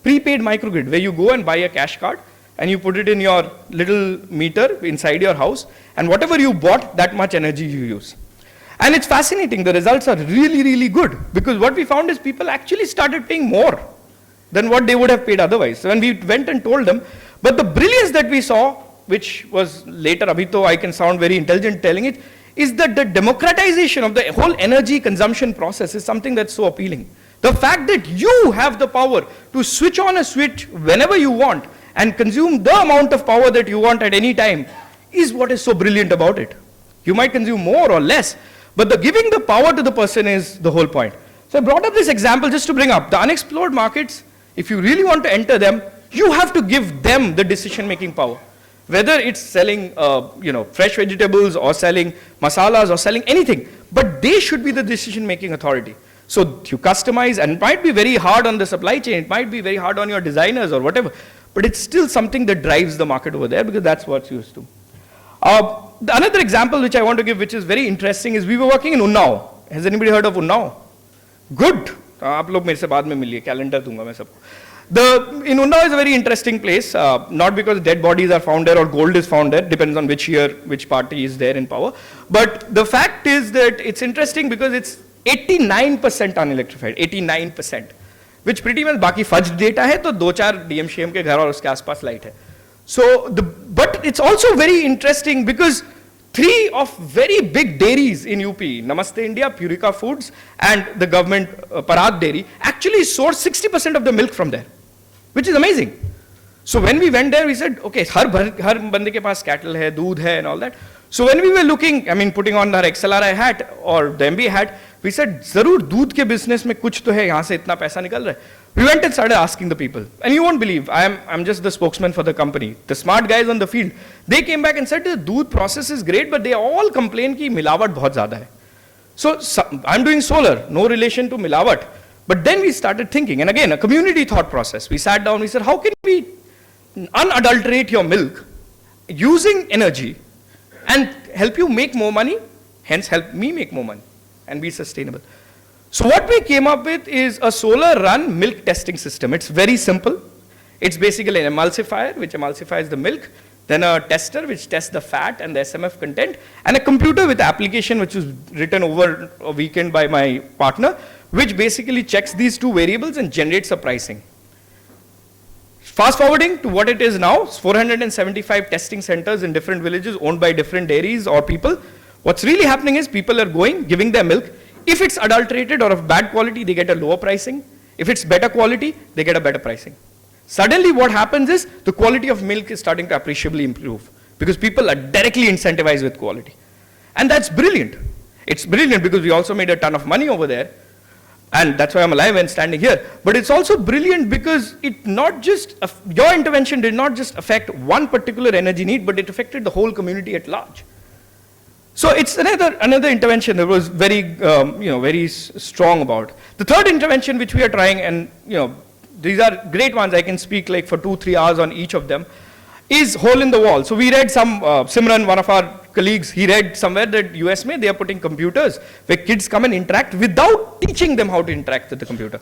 microgrid, where you go and buy a cash card and you put it in your little meter inside your house, and whatever you bought, that much energy you use. And it's fascinating, the results are really, really good, because what we found is people actually started paying more than what they would have paid otherwise. So when we went and told them, but the brilliance that we saw, which was later, Abhito, I can sound very intelligent telling it, is that the democratization of the whole energy consumption process is something that's so appealing. The fact that you have the power to switch on a switch whenever you want and consume the amount of power that you want at any time is what is so brilliant about it. You might consume more or less, but giving the power to the person is the whole point. So I brought up this example just to bring up the unexplored markets. If you really want to enter them, you have to give them the decision-making power. Whether it's selling, fresh vegetables or selling masalas or selling anything, but they should be the decision-making authority. So you customize, and it might be very hard on the supply chain, it might be very hard on your designers or whatever, but it's still something that drives the market over there, because that's what's used to. Another example which I want to give, which is very interesting, is we were working in Unnao. Has anybody heard of Unnao? Good. आप लोग मेरे से बाद में मिलिए, calendar दूंगा मैं सबको. In Unnao is a very interesting place, not because dead bodies are found there or gold is found there, depends on which year, which party is there in power. But the fact is that it's interesting because it's 89% unelectrified, 89%, which pretty much बाकी fudged data है, तो 2-4 DMCM के घर और उसके आसपास light है. So, but it's also very interesting because 3 of very big dairies in UP, Namaste India, Purika Foods, and the government Parag Dairy, actually source 60% of the milk from there, which is amazing. So when we went there, we said, okay, har bande ke paas cattle hai, doodh hai, and all that. So when we were looking, putting on our XLRI hat or the MBA hat, we said, zarur doodh ke business mein kuch to hai, yahan se itna paisa nikal raha hai. We went and started asking the people. And you won't believe, I'm just the spokesman for the company. The smart guys on the field, they came back and said the doodh process is great, but they all complain ki milawat bahut zyada hai. So I'm doing solar, no relation to milawat. But then we started thinking, and again, a community thought process. We sat down, we said, how can we unadulterate your milk using energy and help you make more money, hence help me make more money and be sustainable. So what we came up with is a solar run milk testing system. It's very simple. It's basically an emulsifier which emulsifies the milk, then a tester which tests the fat and the SMF content, and a computer with application which was written over a weekend by my partner, which basically checks these two variables and generates a pricing. Fast forwarding to what it is now, 475 testing centers in different villages owned by different dairies or people. What's really happening is people are going, giving their milk. If it's adulterated or of bad quality, they get a lower pricing. If it's better quality, they get a better pricing. Suddenly what happens is the quality of milk is starting to appreciably improve because people are directly incentivized with quality. And that's brilliant. It's brilliant because we also made a ton of money over there. And that's why I'm alive and standing here. But it's also brilliant because it not just, your intervention did not just affect one particular energy need, but it affected the whole community at large. So it's another intervention that was very, very strong about. The third intervention which we are trying, and these are great ones, I can speak like for 2-3 hours on each of them, is hole in the wall. So we read some, Simran, one of our colleagues, he read somewhere that US they are putting computers where kids come and interact without teaching them how to interact with the computer.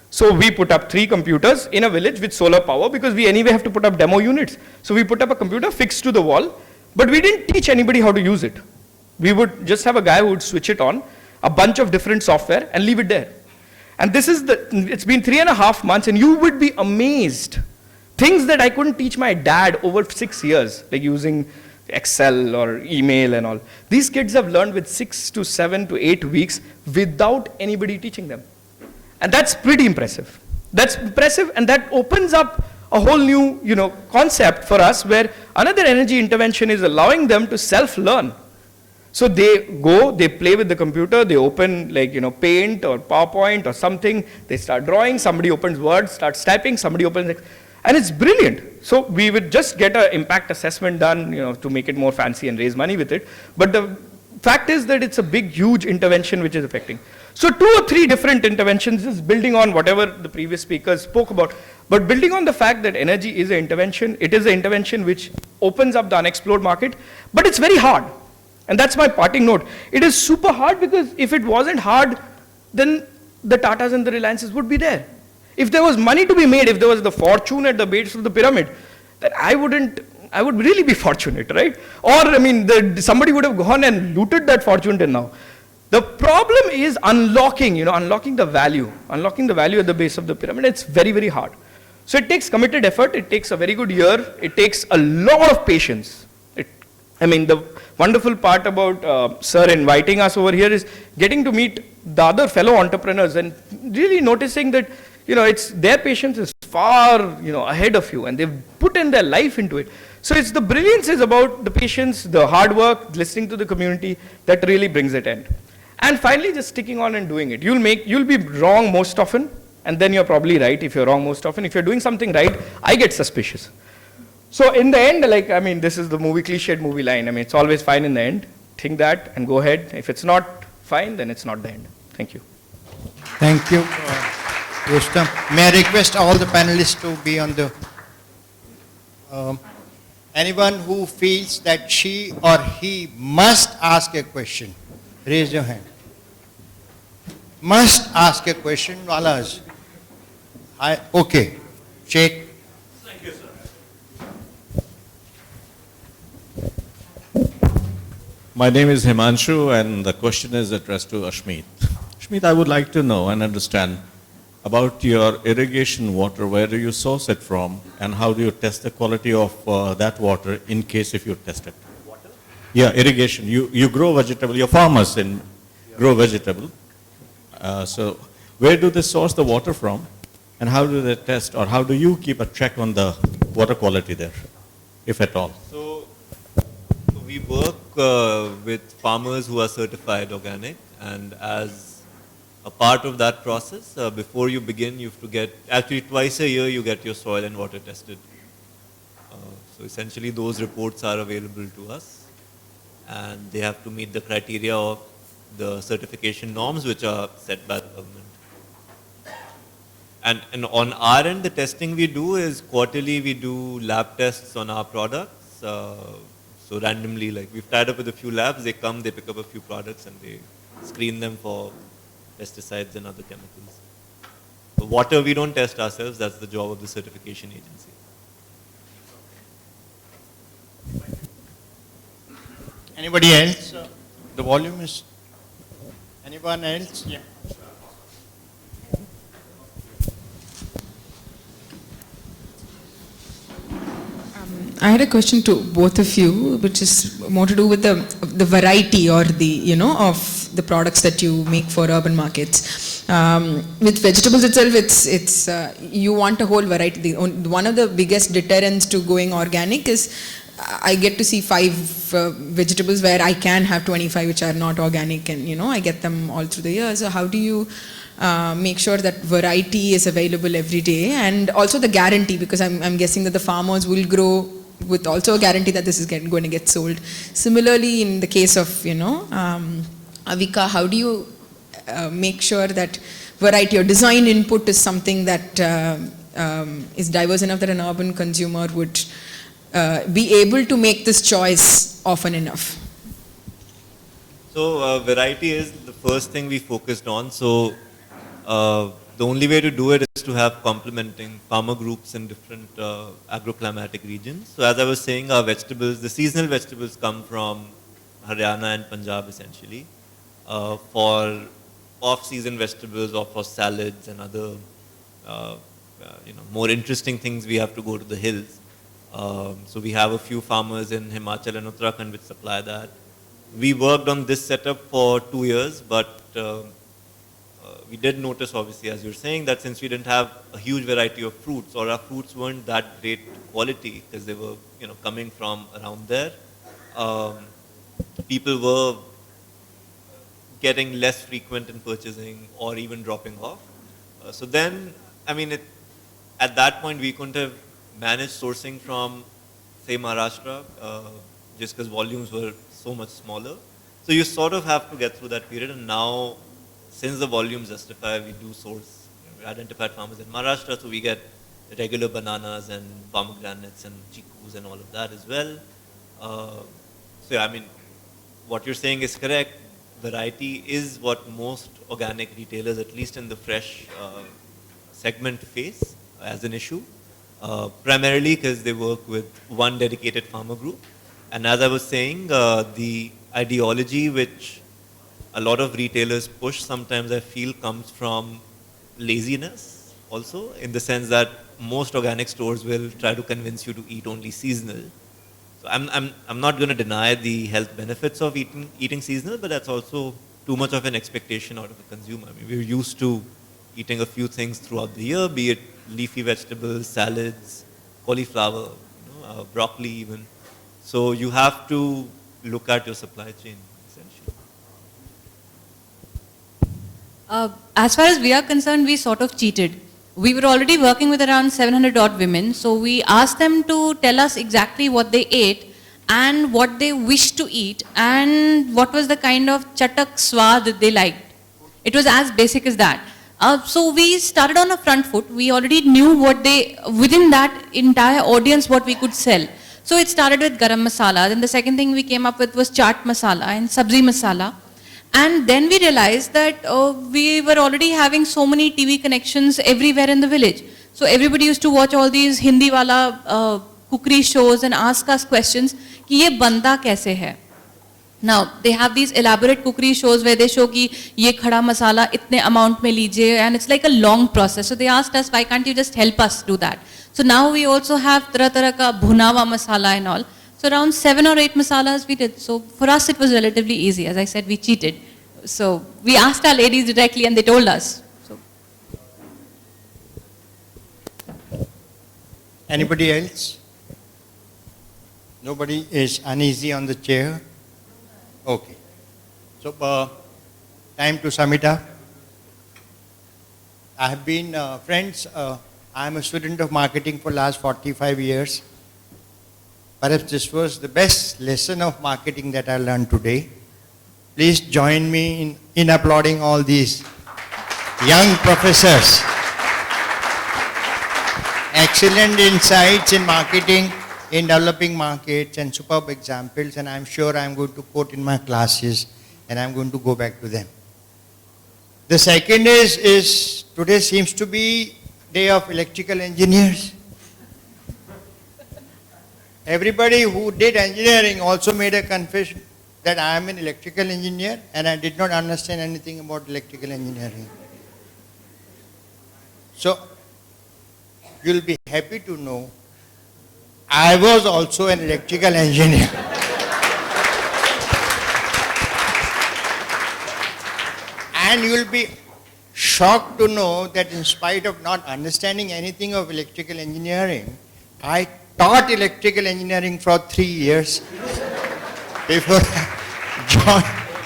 So we put up 3 computers in a village with solar power because we anyway have to put up demo units. So we put up a computer fixed to the wall, but we didn't teach anybody how to use it. We would just have a guy who would switch it on, a bunch of different software and leave it there. And this is it's been 3.5 months and you would be amazed. Things that I couldn't teach my dad over 6 years, like using Excel or email and all. These kids have learned with 6 to 7 to 8 weeks without anybody teaching them. And that's pretty impressive. That's impressive, and that opens up a whole new, concept for us where another energy intervention is allowing them to self-learn. So they go, they play with the computer, they open Paint or PowerPoint or something, they start drawing, somebody opens Word, starts typing, somebody opens, and it's brilliant. So we would just get an impact assessment done, to make it more fancy and raise money with it. But the fact is that it's a big, huge intervention which is affecting. So 2 or 3 different interventions, just building on whatever the previous speakers spoke about, but building on the fact that energy is an intervention, it is an intervention which opens up the unexplored market, but it's very hard. And that's my parting note. It is super hard because if it wasn't hard, then the Tatas and the Reliances would be there. If there was money to be made, if there was the fortune at the base of the pyramid, then I would really be fortunate, right? Or, somebody would have gone and looted that fortune till now. The problem is unlocking the value at the base of the pyramid. It's very, very hard. So it takes committed effort, it takes a very good year, it takes a lot of patience. The wonderful part about Sir inviting us over here is getting to meet the other fellow entrepreneurs and really noticing that, it's their patience is far, ahead of you, and they've put in their life into it. So it's the brilliance is about the patience, the hard work, listening to the community that really brings it in. And finally, just sticking on and doing it. You'll be wrong most often, and then you're probably right if you're wrong most often. If you're doing something right, I get suspicious. So in the end, this is the cliched movie line. It's always fine in the end. Think that and go ahead. If it's not fine, then it's not the end. Thank you. Thank you, Rustam. May I request all the panelists to be on the... anyone who feels that she or he must ask a question, raise your hand. Must ask a question, Walas. Okay. Sheikh. Thank you, sir. My name is Himanshu, and the question is addressed to Ashmeet. Ashmeet, I would like to know and understand about your irrigation water. Where do you source it from, and how do you test the quality of that water in case if you test it? Water? Yeah, irrigation. You grow vegetable, your farmers grow vegetable. So where do they source the water from, and how do they test, or how do you keep a check on the water quality there, if at all? So we work with farmers who are certified organic, and as a part of that process. Before you begin, you have to get, actually twice a year, you get your soil and water tested. So essentially those reports are available to us, and they have to meet the criteria of the certification norms which are set by the government. And on our end, the testing we do is quarterly. We do lab tests on our products. So randomly, like we've tied up with a few labs, they come, they pick up a few products and they screen them for pesticides and other chemicals. So water we don't test ourselves, that's the job of the certification agency. Anybody else? The volume is, anyone else? Yeah. I had a question to both of you, which is more to do with the variety or the, of the products that you make for urban markets. With vegetables itself, it's you want a whole variety. One of the biggest deterrents to going organic is I get to see 5 vegetables where I can have 25 which are not organic, and I get them all through the year. So how do you make sure that variety is available every day, and also the guarantee, because I'm guessing that the farmers will grow with also a guarantee that this is going to get sold. Similarly, in the case of Avika, how do you make sure that variety or design input is something that is diverse enough that an urban consumer would be able to make this choice often enough? So variety is the first thing we focused on. So the only way to do it is to have complementing farmer groups in different agroclimatic regions. So as I was saying, our vegetables, the seasonal vegetables come from Haryana and Punjab essentially. For off-season vegetables or for salads and other more interesting things, we have to go to the hills. So we have a few farmers in Himachal and Uttarakhand which supply that. We worked on this setup for 2 years, but we did notice, obviously, as you're saying, that since we didn't have a huge variety of fruits, or our fruits weren't that great quality because they were, coming from around there, people were getting less frequent in purchasing or even dropping off. So then, at that point, we couldn't have managed sourcing from, say, Maharashtra, just because volumes were so much smaller. So you sort of have to get through that period, and now, since the volumes justify, we do source, we identified farmers in Maharashtra, so we get regular bananas and pomegranates and chikus and all of that as well. What you're saying is correct. Variety is what most organic retailers, at least in the fresh segment, face as an issue. Primarily because they work with one dedicated farmer group. And as I was saying, the ideology which a lot of retailers push sometimes, I feel, comes from laziness also, in the sense that most organic stores will try to convince you to eat only seasonal. So I'm not going to deny the health benefits of eating seasonal, but that's also too much of an expectation out of the consumer. We're used to eating a few things throughout the year, be it leafy vegetables, salads, cauliflower, broccoli even. So you have to look at your supply chain, essentially. As far as we are concerned, we sort of cheated. We were already working with around 700 odd women, so we asked them to tell us exactly what they ate and what they wished to eat and what was the kind of chatak swad that they liked. It was as basic as that. So we started on a front foot. We already knew what within that entire audience, what we could sell. So it started with garam masala. Then the second thing we came up with was chaat masala and sabzi masala. And then we realized that we were already having so many TV connections everywhere in the village. So everybody used to watch all these Hindi wala cookery shows and ask us questions, कि ये बनता कैसे है? Now, they have these elaborate cookery shows where they show कि ये खड़ा masala इतने amount में लीजिए, and it's like a long process. So they asked us, why can't you just help us do that? So now we also have तरह का bhunawa masala and all. So around 7 or 8 masalas we did. So for us it was relatively easy. As I said, we cheated. So we asked our ladies directly and they told us. So. Anybody else? Nobody is uneasy on the chair? Okay. So time to sum it up. I have been, friends, I am a student of marketing for last 45 years. Perhaps this was the best lesson of marketing that I learned today. Please join me in applauding all these young professors. Excellent insights in marketing, in developing markets, and superb examples, and I'm sure I'm going to quote in my classes and I'm going to go back to them. The second is today seems to be day of electrical engineers. Everybody who did engineering also made a confession that I am an electrical engineer and I did not understand anything about electrical engineering. So, you'll be happy to know I was also an electrical engineer. And you'll be shocked to know that in spite of not understanding anything of electrical engineering, I taught electrical engineering for 3 years before I joined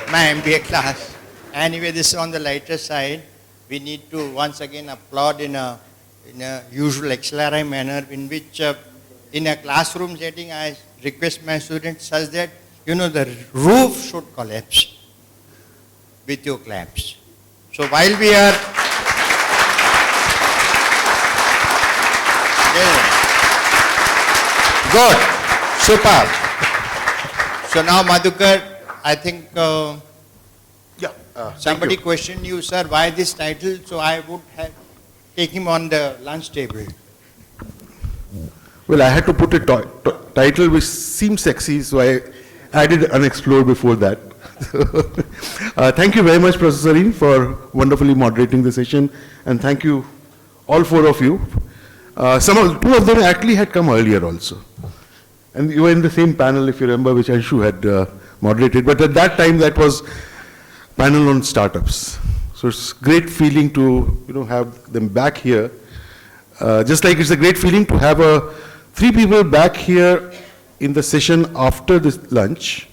my MBA class. Anyway, this is on the lighter side. We need to once again applaud in a usual XLRI manner in which in a classroom setting I request my students such that, the roof should collapse with your claps. So while we are... Good, superb. So now Madhukar, I think somebody questioned you, sir, why this title? So I would have take him on the lunch table. Well, I had to put a title which seemed sexy, so I added unexplored before that. Thank you very much, Professor Sareen, for wonderfully moderating the session, and thank you, all four of you. Two of them actually had come earlier also. And you were in the same panel, if you remember, which Anshu had moderated. But at that time, that was panel on startups. So it's a great feeling to have them back here. Just like it's a great feeling to have three people back here in the session after this lunch,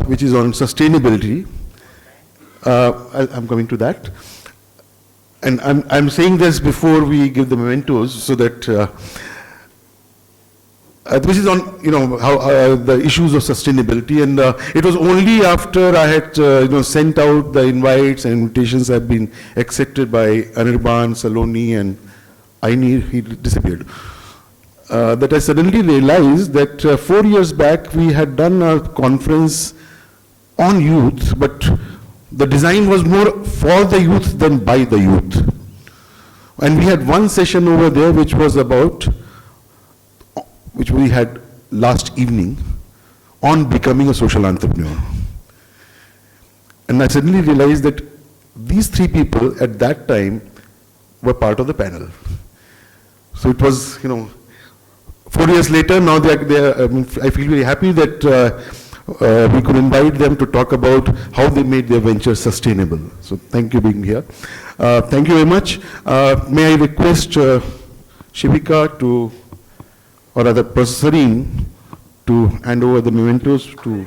which is on sustainability. I'm coming to that. And I'm saying this before we give the mementos, so that which is on how the issues of sustainability, and it was only after I had sent out the invites and invitations have been accepted by Anirban, Saloni, and Aini, he disappeared, that I suddenly realized that 4 years back we had done a conference on youth, but the design was more for the youth than by the youth. And we had one session over there which was about, which we had last evening, on becoming a social entrepreneur. And I suddenly realized that these three people at that time were part of the panel. So it was, 4 years later, now I feel very happy that we could invite them to talk about how they made their venture sustainable. So thank you for being here. Thank you very much. May I request Shivika to, or rather Professor Sareen, to hand over the mementos to...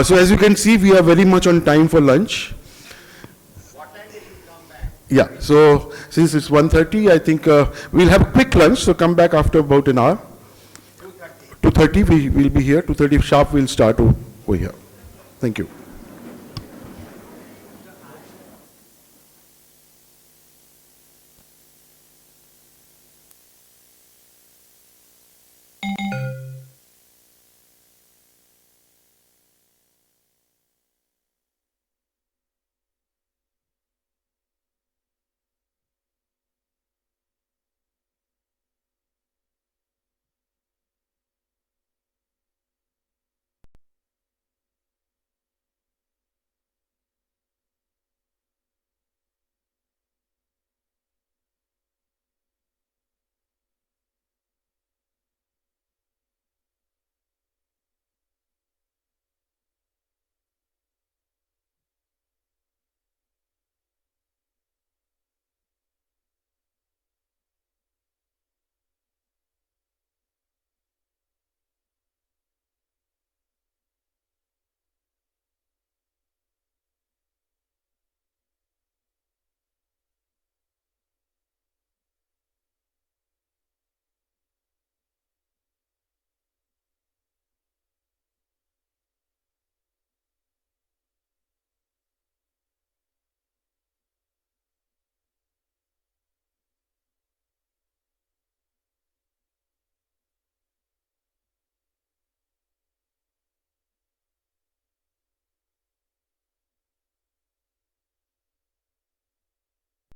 So as you can see, we are very much on time for lunch. What time did you come back? Yeah, so since it's 1:30, I think we'll have a quick lunch, so come back after about an hour. 2:30 we will be here, 2:30 sharp we'll start over here. Thank you.